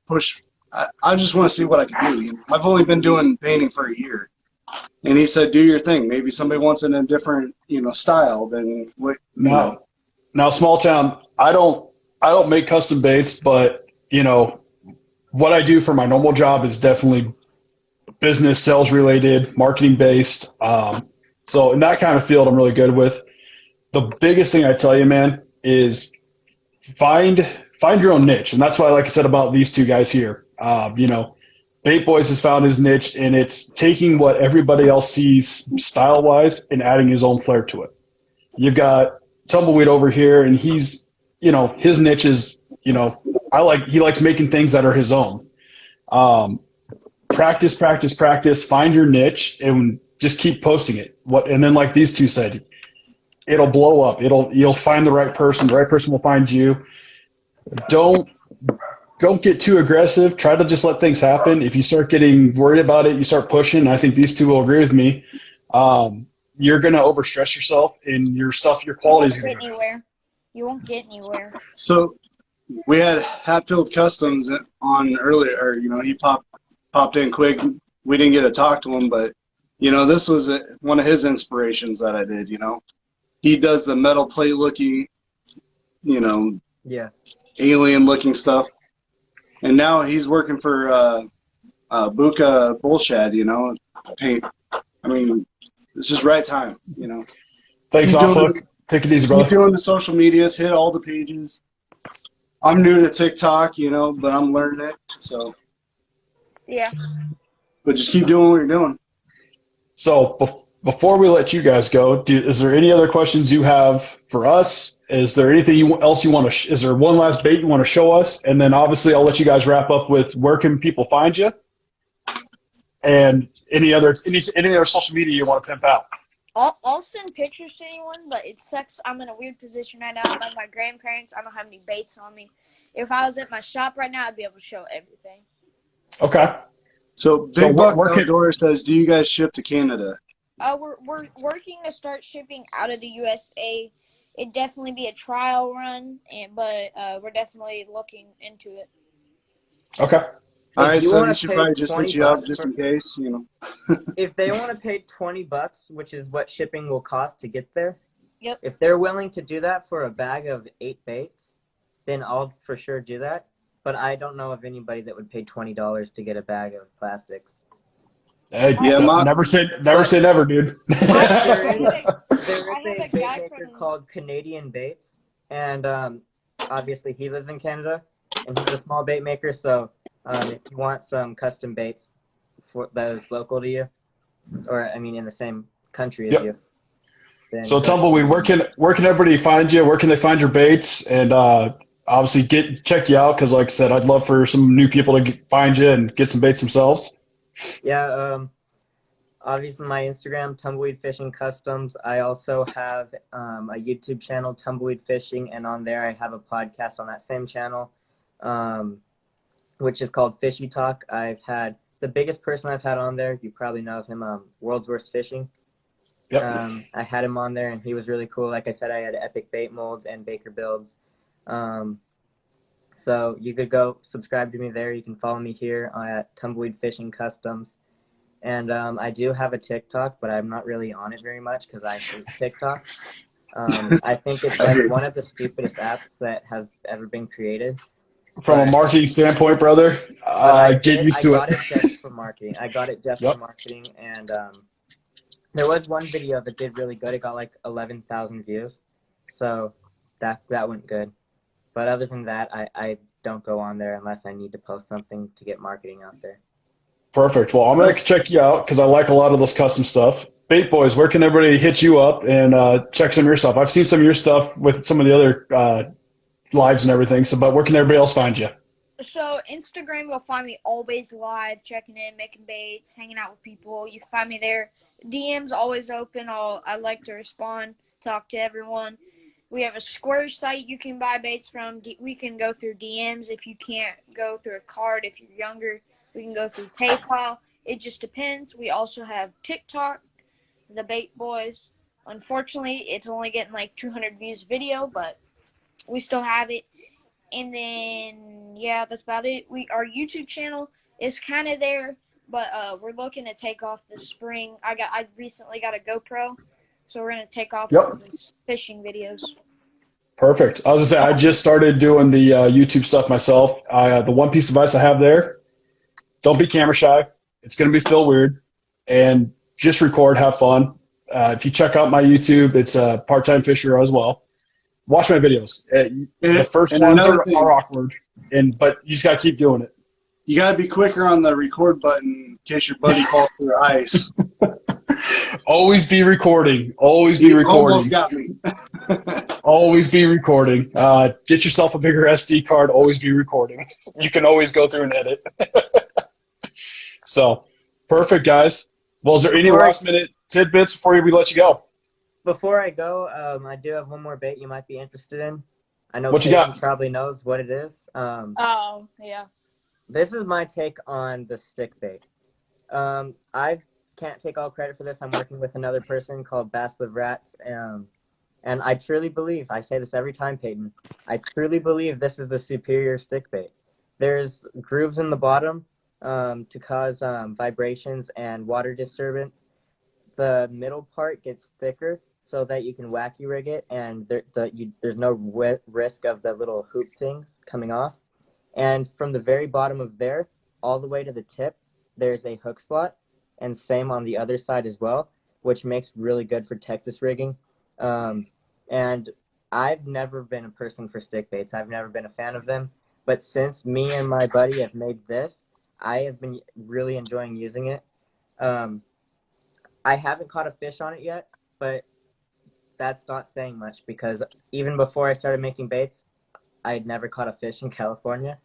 push. I just want to see what I can do. I've only been doing painting for a year. And he said, do your thing. Maybe somebody wants it in a different, style than what, Now, small town, I don't make custom baits, but, what I do for my normal job is definitely business, sales related, marketing based. So in that kind of field, I'm really good with. The biggest thing I tell you, man, is find your own niche, and that's why, like I said about these two guys here, Bait Boys has found his niche, and it's taking what everybody else sees style wise and adding his own flair to it. You've got Tumbleweed over here, and he's, his niche is, he likes making things that are his own. Practice, practice, practice. Find your niche and just keep posting it. And then, like these two said, it'll blow up. You'll find the right person. The right person will find you. Don't get too aggressive. Try to just let things happen. If you start getting worried about it, you start pushing. I think these two will agree with me. You're gonna overstress yourself, and your quality is gonna go down. You won't get anywhere. So we had Hatfield Customs on earlier, or, he popped in quick. We didn't get to talk to him, but, this was one of his inspirations that I did, He does the metal plate looking, alien looking stuff. And now he's working for Buka Bullshad, paint. I mean, it's just right time, Thanks, Alpha. Take it easy, brother. Keep doing the social medias, hit all the pages. I'm new to TikTok, but I'm learning it. So yeah. But just keep doing what you're doing. So before we let you guys go, is there any other questions you have for us? Is there anything else you want to? Is there one last bait you want to show us? And then obviously I'll let you guys wrap up with where can people find you, and any other social media you want to pimp out. I'll send pictures to anyone, but it sucks. I'm in a weird position right now. I'm at my grandparents. I don't have any baits on me. If I was at my shop right now, I'd be able to show everything. Okay. So Big Buck Outdoors says, do you guys ship to Canada? We're working to start shipping out of the USA. It'd definitely be a trial run, but we're definitely looking into it. Okay. All right, so you should probably just hit you up just in case, If they want to pay $20, which is what shipping will cost to get there, yep. If they're willing to do that for a bag of 8 baits, then I'll for sure do that. But I don't know of anybody that would pay $20 to get a bag of plastics. Hey, never say never, dude. There is a bait maker called Canadian Baits, and obviously he lives in Canada, and he's a small bait maker. So if you want some custom baits that is local to you, or I mean in the same country as you. So Tumbleweed, where can everybody find you? Where can they find your baits? And obviously check you out, because like I said, I'd love for some new people to find you and get some baits themselves. Yeah, obviously my Instagram, Tumbleweed Fishing Customs. I also have a YouTube channel, Tumbleweed Fishing, and on there I have a podcast on that same channel, which is called Fishy Talk. I've had the biggest person I've had on there, you probably know of him, World's Worst Fishing. Yep. I had him on there, and he was really cool. Like I said, I had Epic Bait Molds and Baker Builds. So you could go subscribe to me there. You can follow me here at Tumbleweed Fishing Customs. And I do have a TikTok, but I'm not really on it very much because I hate TikTok. I think it's like one of the stupidest apps that have ever been created. From a marketing standpoint, brother, get used to it. I got it just for marketing. For marketing, and there was one video that did really good. It got like 11,000 views, so that went good. But other than that, I don't go on there unless I need to post something to get marketing out there. Perfect. Well, I'm going to check you out because I like a lot of this custom stuff. Bait Boys, where can everybody hit you up and check some of your stuff? I've seen some of your stuff with some of the other lives and everything. So, but where can everybody else find you? So Instagram, you'll find me always live, checking in, making baits, hanging out with people. You can find me there. DM's always open. I like to respond, talk to everyone. We have a Square site you can buy baits from. We can go through DMs if you can't go through a card. If you're younger, we can go through PayPal. It just depends. We also have TikTok, the Bait Boys. Unfortunately, it's only getting like 200 views video, but we still have it. And then, yeah, that's about it. Our YouTube channel is kind of there, but we're looking to take off this spring. I recently got a GoPro, so we're gonna take off Yep. these fishing videos. Perfect. I was gonna say I just started doing the YouTube stuff myself. The one piece of advice I have there: don't be camera shy. It's gonna be feel weird, and just record, have fun. If you check out my YouTube, it's a part-time fisher as well. Watch my videos. The first ones are awkward, but you just gotta keep doing it. You gotta be quicker on the record button in case your buddy falls through ice. Always be recording. Always be recording. Almost got me. Always be recording. Get yourself a bigger SD card. Always be recording. You can always go through and edit. So, perfect, guys. Well, is there any last-minute tidbits before we let you go? Before I go, I do have one more bait you might be interested in. I know What you got? probably knows what it is. Oh, yeah. This is my take on the stick bait. I can't take all credit for this. I'm working with another person called Bass Live Rats, and I truly believe, I say this every time, Peyton, I truly believe this is the superior stick bait. There's grooves in the bottom to cause vibrations and water disturbance. The middle part gets thicker so that you can wacky rig it, and there's no risk of the little hoop things coming off. And from the very bottom of there all the way to the tip, there's a hook slot, and same on the other side as well, which makes really good for Texas rigging. And I've never been a person for stick baits. I've never been a fan of them. But since me and my buddy have made this, I have been really enjoying using it. I haven't caught a fish on it yet, but that's not saying much because even before I started making baits, I had never caught a fish in California.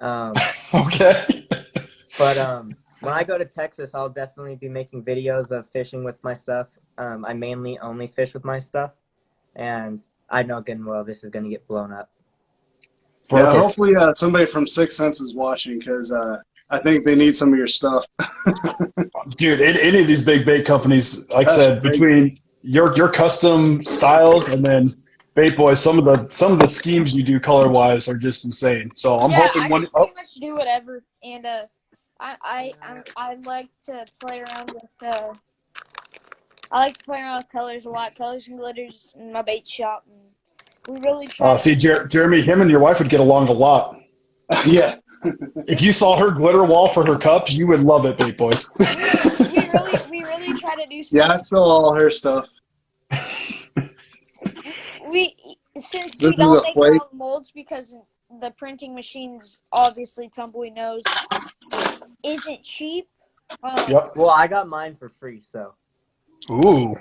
Okay. But when I go to Texas, I'll definitely be making videos of fishing with my stuff. I mainly only fish with my stuff, and I know good and well this is going to get blown up. Yeah, hopefully somebody from Sixth Sense is watching because I think they need some of your stuff. Dude, any of these big bait companies, like I said, between your custom styles and then Bait Boys, some of the schemes you do color wise are just insane. So I'm hoping I can pretty much do whatever, and I like to play around with colors a lot, colors and glitters in my bait shop. And we really try. See, Jeremy, him and your wife would get along a lot. Yeah. If you saw her glitter wall for her cups, you would love it, Bait Boys. we really try to do stuff. Yeah, I sell all her stuff. Since we don't make our own molds because the printing machines, obviously Tumbly knows, isn't cheap. Yep. Well, I got mine for free, so. Ooh.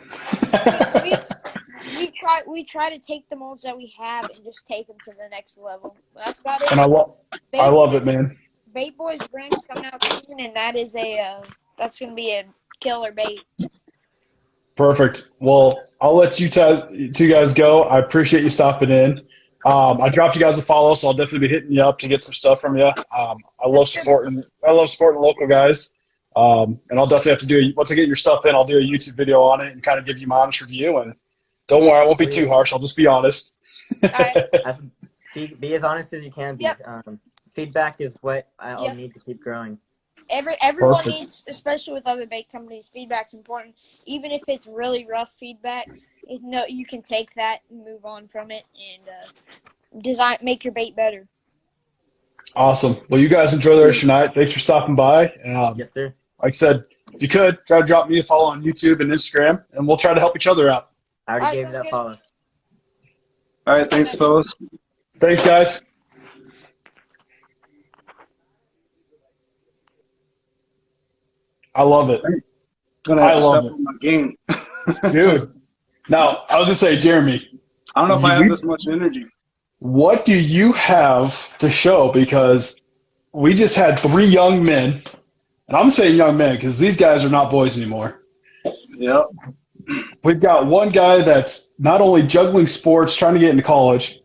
we try to take the molds that we have and just take them to the next level. That's about it. And I love it, man. Bait Boys brand's coming out soon, and that's gonna be a killer bait. Perfect. Well, I'll let you two guys go. I appreciate you stopping in. I dropped you guys a follow, so I'll definitely be hitting you up to get some stuff from you. I love supporting local guys. And I'll definitely have to do once I get your stuff in, I'll do a YouTube video on it and kind of give you my honest review. And don't worry, I won't be too harsh. I'll just be honest. All right. Be as honest as you can be. Yep. Feedback is what I'll need to keep growing. Everyone needs, especially with other bait companies, feedback's important. Even if it's really rough feedback, you can take that and move on from it and make your bait better. Awesome. Well, you guys enjoy the rest of your night. Thanks for stopping by. Yes, sir. Like I said, if you could, try to drop me a follow on YouTube and Instagram, and we'll try to help each other out. I already gave you that follow. All right, thanks, fellas. Thanks, guys. I love it. Gonna have to step up my game. Dude. Now, I was going to say, Jeremy. I don't know if I have this much energy. What do you have to show? Because we just had 3 young men, and I'm saying young men because these guys are not boys anymore. Yep. We've got one guy that's not only juggling sports, trying to get into college,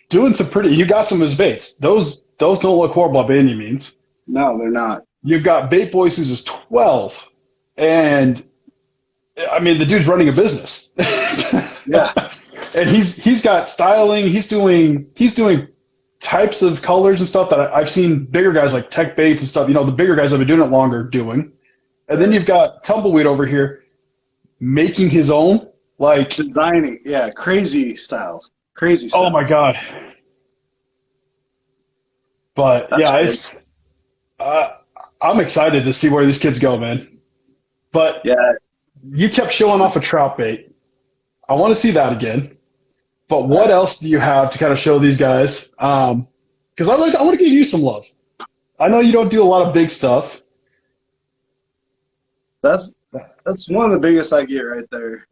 doing some you got some of his baits. Those don't look horrible by any means. No, they're not. You've got Bait Boys who's 12, and I mean, the dude's running a business. Yeah. And he's got styling. He's doing types of colors and stuff that I've seen bigger guys like Tech Baits and stuff. You know, the bigger guys that have been doing it longer doing. And then you've got Tumbleweed over here making his own, like Designing, yeah, crazy styles, crazy. oh Styles. my god. But That's yeah, great. it's I'm excited to see where these kids go, man. But Yeah, you kept showing off a trout bait. I want to see that again. But what else do you have to kind of show these guys? Because I want to give you some love. I know you don't do a lot of big stuff. that's one of the biggest I get right there.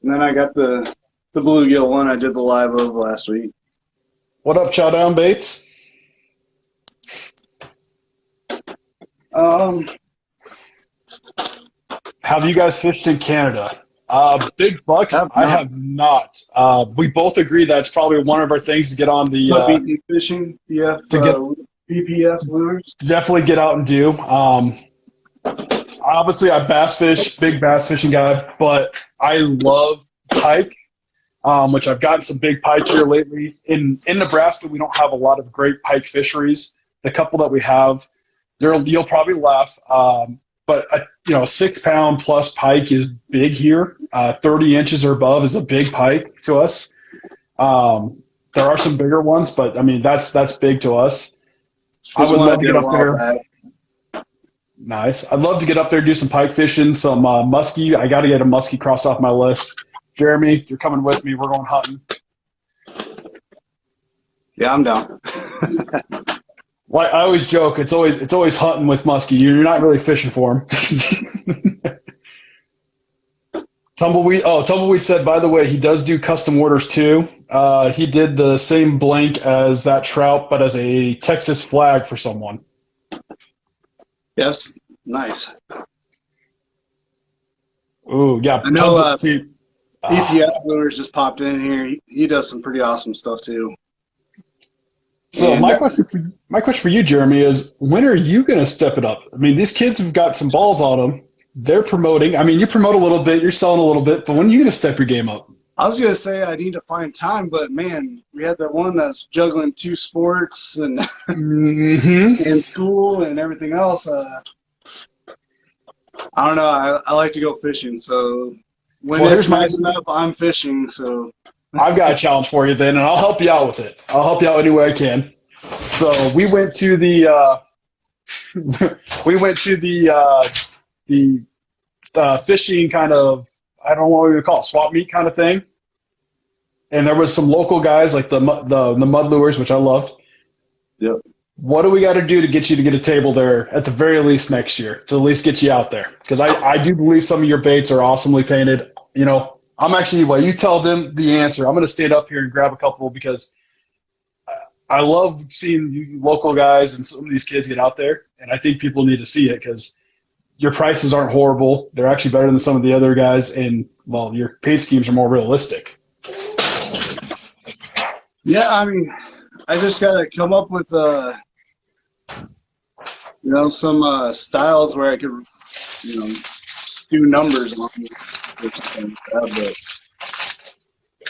And then I got the bluegill one I did the live of last week. What up, Chow Down Baits? Have you guys fished in Canada? Big bucks? I have not. We both agree that's probably one of our things to get on the BP fishing, yeah, to get BPF lures. definitely get out and do. Obviously, I bass fish, big bass fishing guy, but I love pike, which I've gotten some big pike here lately. In Nebraska, we don't have a lot of great pike fisheries. The couple that we have, you'll probably laugh, but a 6 pound plus pike is big here. 30 inches or above is a big pike to us. There are some bigger ones, but I mean that's big to us. I would love to get up there. Nice. I'd love to get up there, do some pike fishing, some muskie. I got to get a muskie crossed off my list. Jeremy, you're coming with me. We're going hunting. Yeah, I'm down. Well, I always joke. It's always hunting with muskie. You're not really fishing for him. Tumbleweed said, by the way, he does do custom orders too. He did the same blank as that trout, but as a Texas flag for someone. Yes, nice. Ooh, yeah. I know BPF lures just popped in here. He does some pretty awesome stuff too. So And, my question for you, Jeremy, is when are you going to step it up? I mean, these kids have got some balls on them. They're promoting. I mean, you promote a little bit, you're selling a little bit, but when are you going to step your game up? I was gonna say I need to find time, but man, we had that one that's juggling 2 sports and and school and everything else. I don't know. I like to go fishing, so when it's nice enough, I'm fishing. So I've got a challenge for you then, and I'll help you out with it. I'll help you out any way I can. So we went to the fishing kind of, I don't know what we would call it, swap meet kind of thing. And there was some local guys like the mud lures, which I loved. Yep. What do we got to do to get you to get a table there at the very least next year to at least get you out there? Because I do believe some of your baits are awesomely painted. You know, I'm actually, while you tell them the answer, I'm going to stand up here and grab a couple because I love seeing you local guys and some of these kids get out there. And I think people need to see it because your prices aren't horrible. They're actually better than some of the other guys. And, well, your paint schemes are more realistic. yeah, I mean, I just gotta come up with some styles where I could do numbers on it. But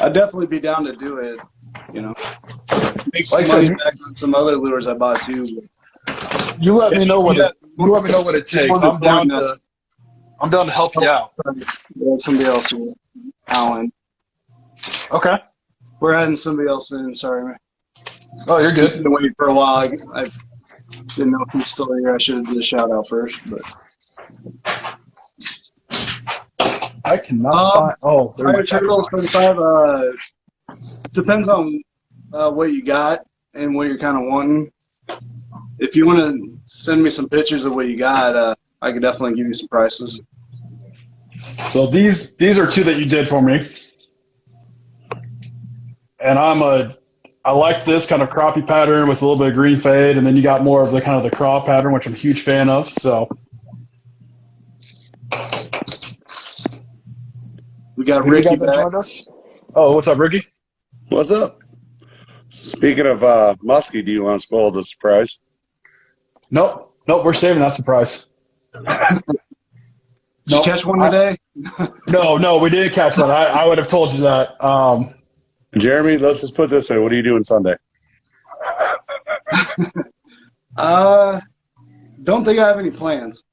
I'd definitely be down to do it. Make some money back on some other lures I bought too. You let me know what it takes. I'm down to help you out. Yeah, somebody else, Alan. Okay. We're adding somebody else in. Sorry, man. Oh, you're good. I've been waiting for a while. I didn't know if he's still here. I should have did a shout out first, but I cannot find. Fire Turtles 35. Depends on what you got and what you're kind of wanting. If you want to send me some pictures of what you got, I could definitely give you some prices. So these are 2 that you did for me, and I like this kind of crappie pattern with a little bit of green fade, and then you got more of the kind of the craw pattern, which I'm a huge fan of. So we got Ricky back. Oh, what's up, Ricky? What's up? Speaking of muskie, do you want to spoil the surprise? Nope, we're saving that surprise. Did you catch one today? No, we didn't catch one. I would have told you that. Jeremy, let's just put it this way. What are you doing Sunday? Don't think I have any plans.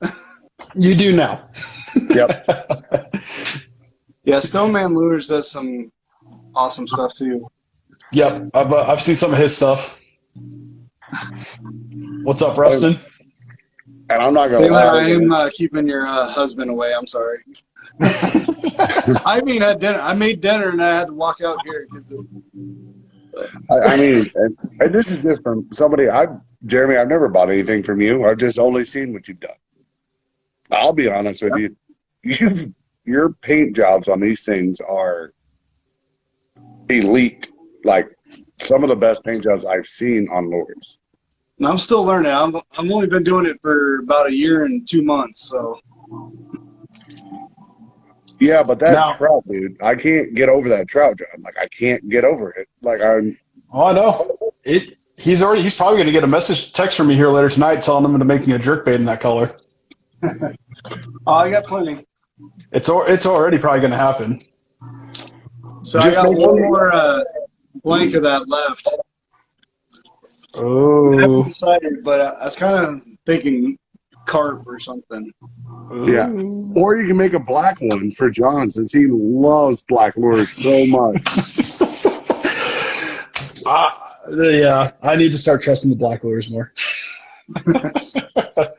You do now. Yep. Yeah, Stoneman Lures does some awesome stuff too. Yep, I've seen some of his stuff. What's up, Rustin? And I'm not gonna Taylor, lie. I am keeping your husband away. I'm sorry. I mean, I made dinner and I had to walk out here. I mean, and this is just from somebody. Jeremy, I've never bought anything from you. I've just only seen what you've done. I'll be honest with you. Your paint jobs on these things are elite. Like some of the best paint jobs I've seen on lures. And I'm still learning. I've only been doing it for about a year and 2 months. So. Yeah, but that trout, dude, I can't get over that trout, John. Like I can't get over it. Like I'm. Oh, I know. He's probably going to get a text from me here later tonight telling him to make me a jerkbait in that color. Oh, I got plenty. It's already probably going to happen. So I got one more blank of that left. Oh. I haven't decided, but I was kind of thinking carp or something. Yeah. Or you can make a black one for John since he loves black lures so much. Yeah, I need to start trusting the black lures more.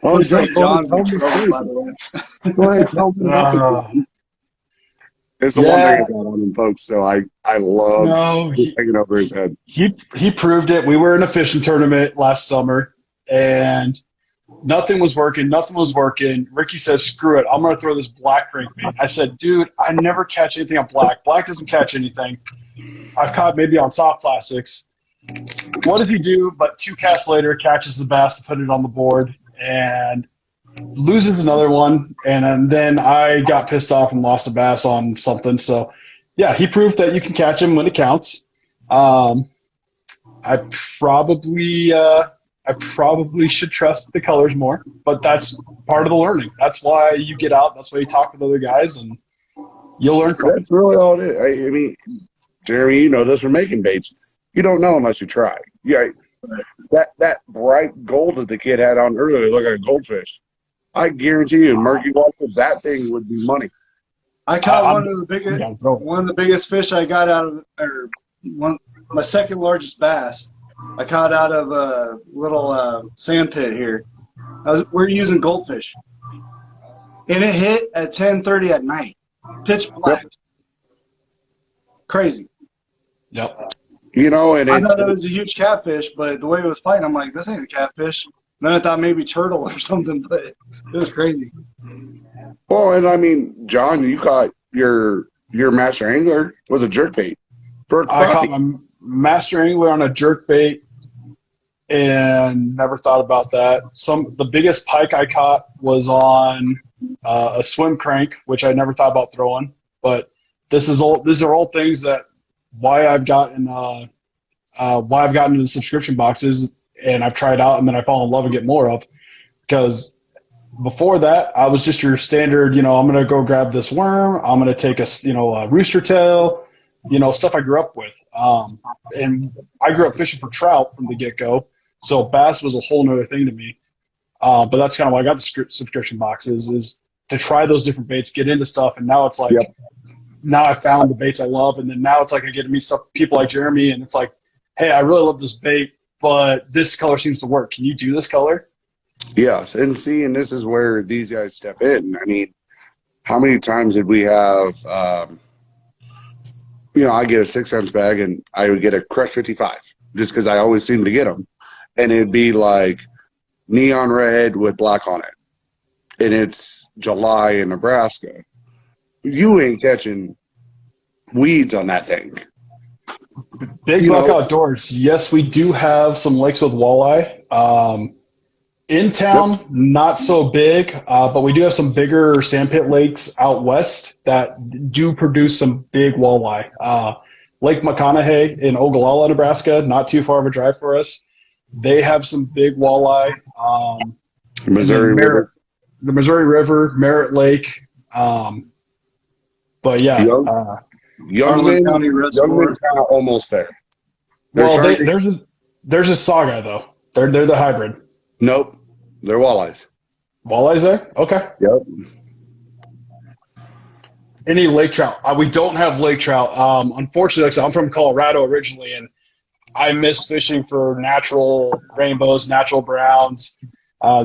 Oh, Looks like John's in John, trouble, by the way. go ahead, tell me. It's the one thing about on him, folks. So I love just hanging over his head. He proved it. We were in a fishing tournament last summer, and nothing was working. Ricky says, "Screw it, I'm going to throw this black crankbait." I said, "Dude, I never catch anything on black. Black doesn't catch anything. I've caught maybe on soft plastics." What does he do? But 2 casts later, catches the bass to put it on the board and loses another one. And then I got pissed off and lost a bass on something. So, yeah, he proved that you can catch him when it counts. I probably should trust the colors more, but that's part of the learning. That's why you get out. That's why you talk with other guys, and you'll learn from it. That's really all it is. I mean, Jeremy, you know this from making baits. You don't know unless you try. Yeah, that bright gold that the kid had on earlier, look like a goldfish. I guarantee you, murky water, that thing would be money. I caught one of the biggest fish I got out of, or my second largest bass. I caught out of a little sand pit here. We're using goldfish, and it hit at 10:30 at night, pitch black. Yep. Crazy. Yep. You know, and I thought it was a huge catfish, but the way it was fighting, I'm like, this ain't a catfish. And then I thought maybe turtle or something, but it was crazy. Well, and I mean, John, you caught your master angler with a jerkbait for a crappie. I caught my master angler on a jerkbait and never thought about that. The biggest pike I caught was on a swim crank, which I never thought about throwing. But these are all things that why I've gotten into the subscription boxes, and I've tried out, and then I fall in love and get more of. Because before that, I was just your standard, I'm going to go grab this worm, I'm going to take a rooster tail, stuff I grew up with. And I grew up fishing for trout from the get-go, so bass was a whole nother thing to me. But that's kind of why I got the subscription boxes, is to try those different baits, get into stuff, and now it's like, now I found the baits I love, and then now it's like I get to meet people like Jeremy, and it's like, hey, I really love this bait, but this color seems to work. Can you do this color? Yes, and this is where these guys step in. I mean, how many times did we have, I get a 6-ounce bag, and I would get a Crush 55, just because I always seem to get them. And it'd be like neon red with black on it. And it's July in Nebraska. You ain't catching weeds on that thing. Big Buck Outdoors. Yes, we do have some lakes with walleye. In town, not so big, but we do have some bigger sandpit lakes out west that do produce some big walleye. Lake McConaughey in Ogallala, Nebraska, not too far of a drive for us. They have some big walleye. Missouri River. The Missouri River, Merritt Lake. But yeah, Young, Harlan County Reservoir. Youngman's kind of almost there. well, there's a saga though. They're the hybrid. Nope, they're walleyes. Walleyes there? Okay. Yep. Any lake trout? We don't have lake trout. Unfortunately, like I said, I'm from Colorado originally, and I miss fishing for natural rainbows, natural browns,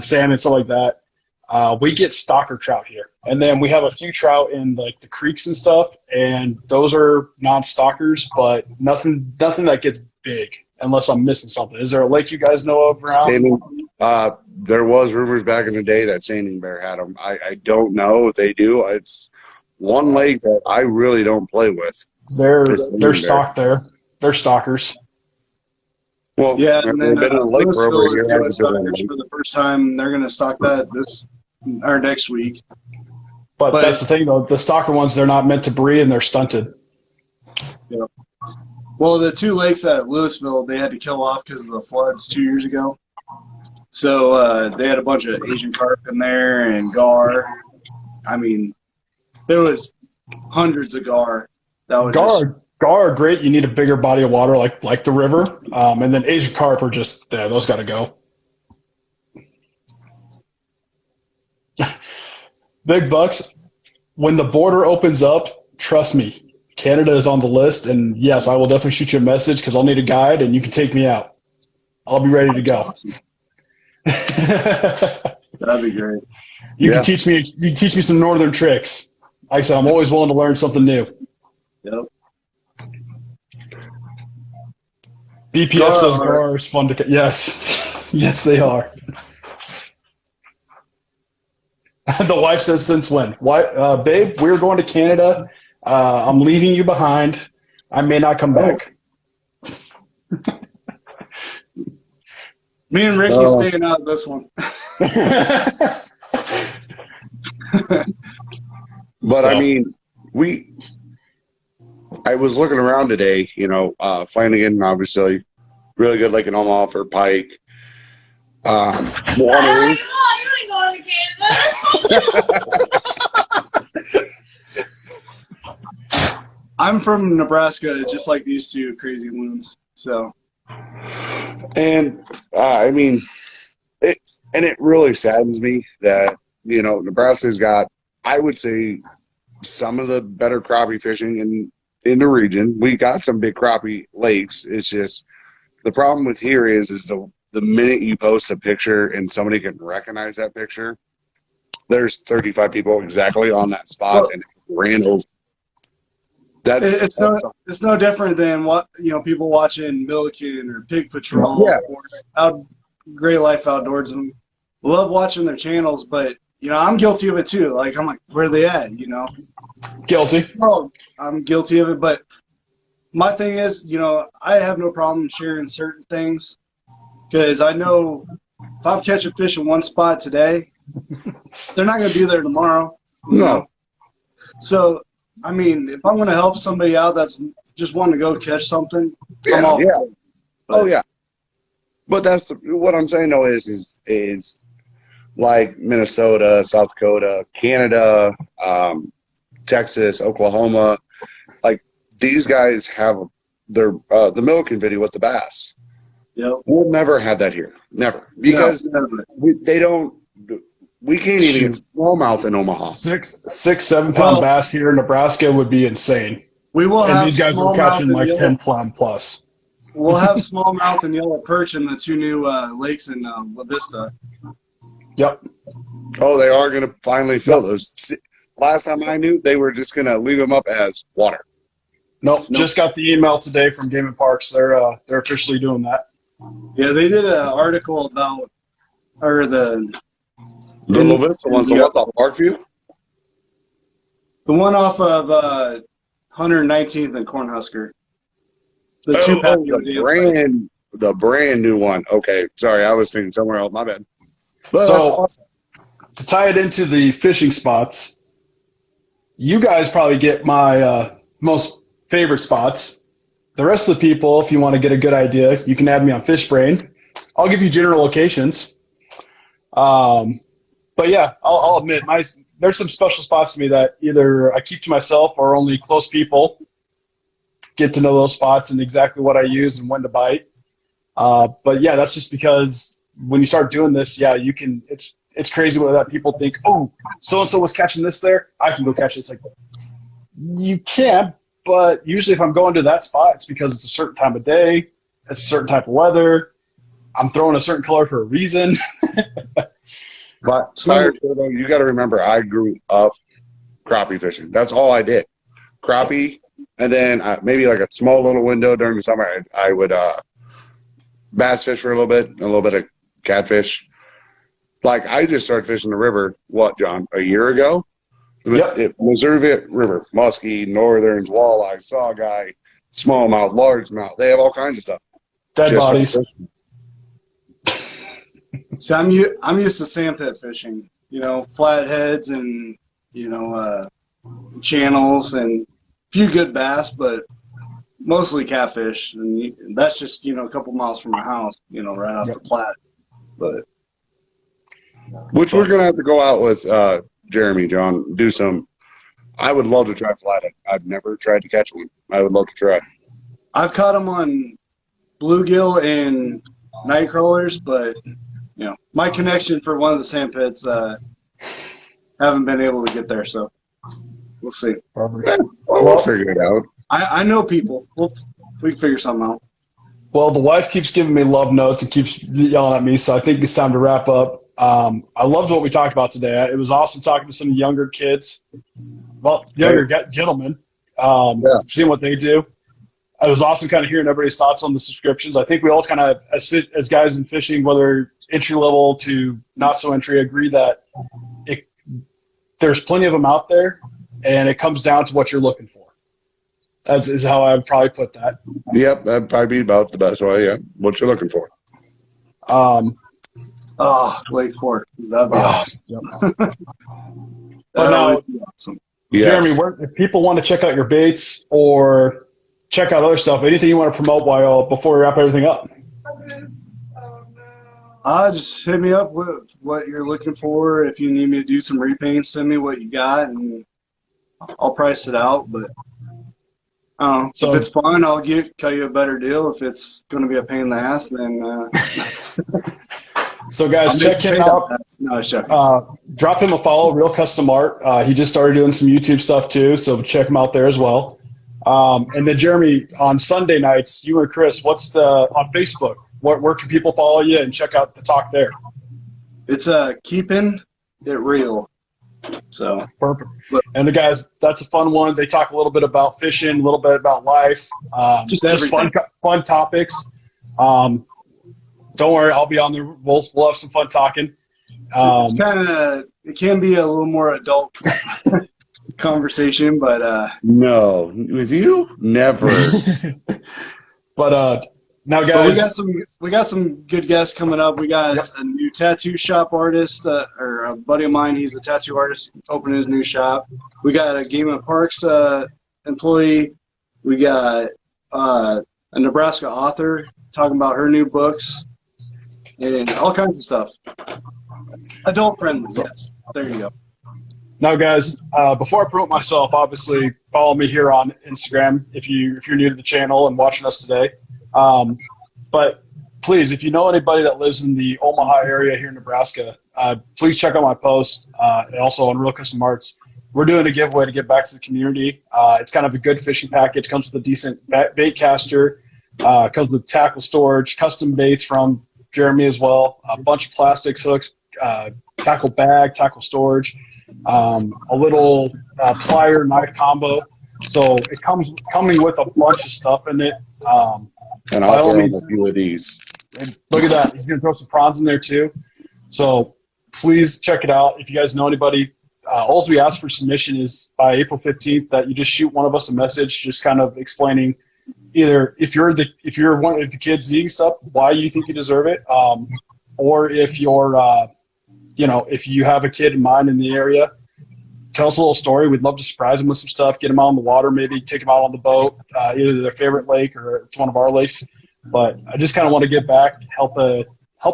salmon, stuff like that. We get stalker trout here, and then we have a few trout in like the creeks and stuff, and those are non-stalkers, but nothing that gets big unless I'm missing something. Is there a lake you guys know of around? There was rumors back in the day that Sanding Bear had them. I don't know if they do. It's one lake that I really don't play with. They're stocked there. They're stalkers. Well, yeah, and then been in a lake for over a year. Doing stalkers for the first time. They're going to stock that this or next week. But that's the thing, though. The stalker ones, they're not meant to breed, and they're stunted. Yeah. Well, the two lakes at Louisville, they had to kill off because of the floods 2 years ago. So they had a bunch of Asian carp in there and gar. I mean, there was hundreds of gar. Gar are great. You need a bigger body of water, like the river. And then Asian carp are just there. Those got to go. Big bucks. When the border opens up, trust me, Canada is on the list. And yes, I will definitely shoot you a message because I'll need a guide, and you can take me out. I'll be ready to go. That'd be great. You can teach me some northern tricks. Like I said, I'm always willing to learn something new. Yep. BPF says gar is fun to. Yes, yes, they are. The wife says, "Since when? Why, babe? We're going to Canada. I'm leaving you behind. I may not come back." Me and Ricky staying out of this one. But I mean, I was looking around today, finding obviously really good lake in Omaha for pike. Water. I'm from Nebraska, just like these two crazy loons. So, and I mean, it really saddens me that Nebraska's got, I would say, some of the better crappie fishing in the region. We got some big crappie lakes. It's just the problem with here is the minute you post a picture and somebody can recognize that picture, there's 35 people exactly on that spot and ran over. It's no different than what people watching Milliken or Pig Patrol or Great Life Outdoors, and love watching their channels. But I'm guilty of it too. Like I'm like, where are they at? Guilty. Well, I'm guilty of it, but my thing is, I have no problem sharing certain things because I know if I'm catching fish in one spot today, they're not going to be there tomorrow. No. So, I mean, if I'm going to help somebody out that's just wanting to go catch something, I'm all for it. Oh, yeah. But that's what I'm saying, though, is like Minnesota, South Dakota, Canada, Texas, Oklahoma, like these guys have the Milliken video with the bass. Yep. We'll never have that here. Never. Because we can't even get smallmouth in Omaha. 6-7 pound bass here in Nebraska would be insane. We will have these guys are catching like 10 pound plus. We'll have smallmouth and yellow perch in the two new lakes in La Vista. Yep. Oh, they are going to finally fill those. Last time I knew, they were just going to leave them up as water. Nope. Just got the email today from Game and Parks. They're officially doing that. Yeah, they did an article about the La Vista ones, the ones off Parkview? The one off of 119th and Cornhusker. The brand new one. Okay, sorry, I was thinking somewhere else. My bad. But so, that's awesome. To tie it into the fishing spots, you guys probably get my most favorite spots. The rest of the people, if you want to get a good idea, you can add me on FishBrain. I'll give you general locations. But yeah, I'll admit there's some special spots to me that either I keep to myself or only close people get to know those spots and exactly what I use and when to bite. But yeah, that's just because when you start doing this, yeah, you can. It's crazy that people think, oh, so and so was catching this there, I can go catch it. It's like you can, but usually if I'm going to that spot, it's because it's a certain time of day, it's a certain type of weather. I'm throwing a certain color for a reason. But you got to remember, I grew up crappie fishing. That's all I did, crappie, and then maybe like a small little window during the summer. I would bass fish for a little bit of catfish. Like I just started fishing the river. What, John? A year ago? Yep. Missouri River, muskie, northerns, walleye, saugeye, smallmouth, largemouth. They have all kinds of stuff. Dead bodies. So I'm used to sandpit fishing, flatheads and, channels and a few good bass, but mostly catfish. And that's just, a couple miles from my house, right off the Platte. But which we're going to have to go out with Jeremy, John, do some. I would love to try flathead. I've never tried to catch one. I would love to try. I've caught them on bluegill and night crawlers, but my connection for one of the sand pits, haven't been able to get there, so we'll see. We'll figure it out. I know people. We can figure something out. Well, the wife keeps giving me love notes and keeps yelling at me, so I think it's time to wrap up. I loved what we talked about today. It was awesome talking to some younger kids, gentlemen, seeing what they do. It was awesome kind of hearing everybody's thoughts on the subscriptions. I think we all kind of, as guys in fishing, whether entry level to not so entry, agree that there's plenty of them out there, and it comes down to what you're looking for. That is how I would probably put that. Yep, that'd probably be about the best way. Yeah, what you're looking for. Lake Fork. That'd be awesome. Yep. But now, awesome. Yes. Jeremy, if people want to check out your baits or check out other stuff, anything you want to promote before we wrap everything up? Just hit me up with what you're looking for. If you need me to do some repaint, send me what you got, and I'll price it out. But if it's fun, I'll cut you a better deal. If it's going to be a pain in the ass, then so guys, check him out. No, drop him a follow, Real Custom Art. He just started doing some YouTube stuff too, so check him out there as well. And then Jeremy, on Sunday nights, you and Chris, on Facebook? Where can people follow you and check out the talk there? It's keeping it real. So perfect. And the guys, that's a fun one. They talk a little bit about fishing, a little bit about life, just fun topics. Don't worry, I'll be on there. We'll have some fun talking. It can be a little more adult conversation, but no, with you, never. But now, guys, we got some good guests coming up. We got a new tattoo shop artist, or a buddy of mine. He's a tattoo artist, opening his new shop. We got a Game and Parks employee. We got a Nebraska author talking about her new books and all kinds of stuff. Adult friendly, yes. There you go. Now, guys, before I promote myself, obviously follow me here on Instagram if you're new to the channel and watching us today. But please, if you know anybody that lives in the Omaha area here in Nebraska, please check out my post and also on Real Custom Arts. We're doing a giveaway to give back to the community. It's kind of a good fishing package. Comes with a decent bait caster. Comes with tackle storage, custom baits from Jeremy as well, a bunch of plastics, hooks, tackle bag, tackle storage, a little plier knife combo. So it coming with a bunch of stuff in it. And I'll throw in a few of these. Look at that. He's going to throw some prawns in there too. So please check it out. If you guys know anybody, all we ask for submission is by April 15th that you just shoot one of us a message just kind of explaining either if you're one of the kids needing stuff, why you think you deserve it, or if you're, if you have a kid in mind in the area, tell us a little story. We'd love to surprise them with some stuff, get them out on the water, maybe take them out on the boat, either their favorite lake or it's one of our lakes. But I just kind of want to give back, help a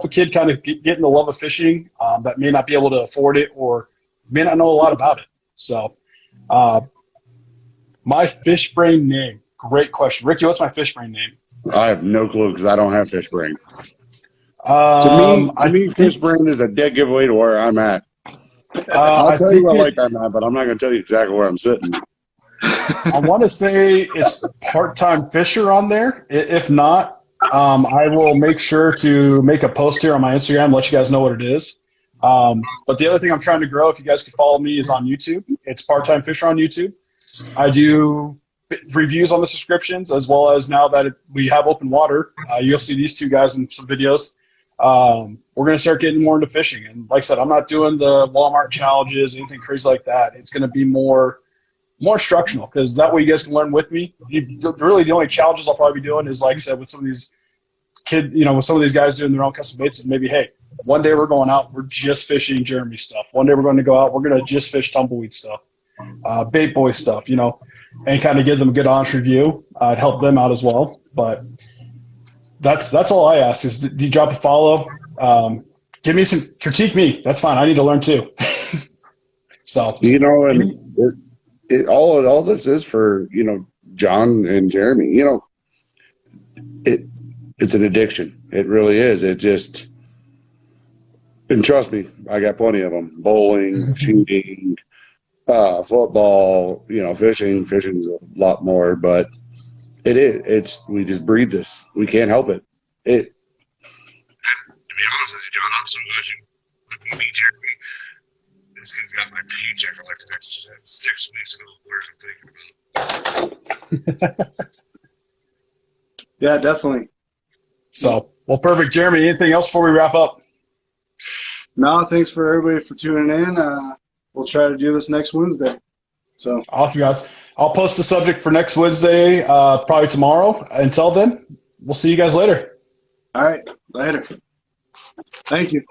kid kind of get in the love of fishing that may not be able to afford it or may not know a lot about it. So, my fish brain name. Great question. Ricky, what's my fish brain name? I have no clue because I don't have fish brain. I To me, think, fish brain is a dead giveaway to where I'm at. I'll I tell you think what it, like I'm at, but I'm not going to tell you exactly where I'm sitting. I want to say it's part-time fisher on there. If not, I will make sure to make a post here on my Instagram, let you guys know what it is. But the other thing I'm trying to grow, if you guys can follow me, is on YouTube. It's part-time fisher on YouTube. I do reviews on the subscriptions, as well as now that we have open water, you'll see these two guys in some videos. We're going to start getting more into fishing. And like I said, I'm not doing the Walmart challenges, anything crazy like that. It's going to be more instructional, because that way you guys can learn with me. Really, the only challenges I'll probably be doing is, like I said, with some of these kids, with some of these guys doing their own custom baits, is maybe, hey, one day we're going out, we're just fishing Jeremy stuff. One day we're going to go out, we're going to just fish tumbleweed stuff, bait boy stuff, and kind of give them a good honest review. It'd help them out as well. But that's all I ask is, do you drop a follow? Give me some, critique me. That's fine. I need to learn too. So, and all this is for, John and Jeremy, it's an addiction. It really is. It just, and trust me, I got plenty of them. Bowling, shooting, football, fishing. Fishing's a lot more, but we just breed this. We can't help it. To be honest with you, John, I'm so glad you meet Jeremy. This kid's got my paycheck for like the next 6 weeks ago. Where's I'm thinking about? Yeah, definitely. So, well, perfect. Jeremy, anything else before we wrap up? No, thanks for everybody for tuning in. We'll try to do this next Wednesday. So Awesome, guys. I'll post the subject for next Wednesday, probably tomorrow. Until then, we'll see you guys later. all right, later. Thank you.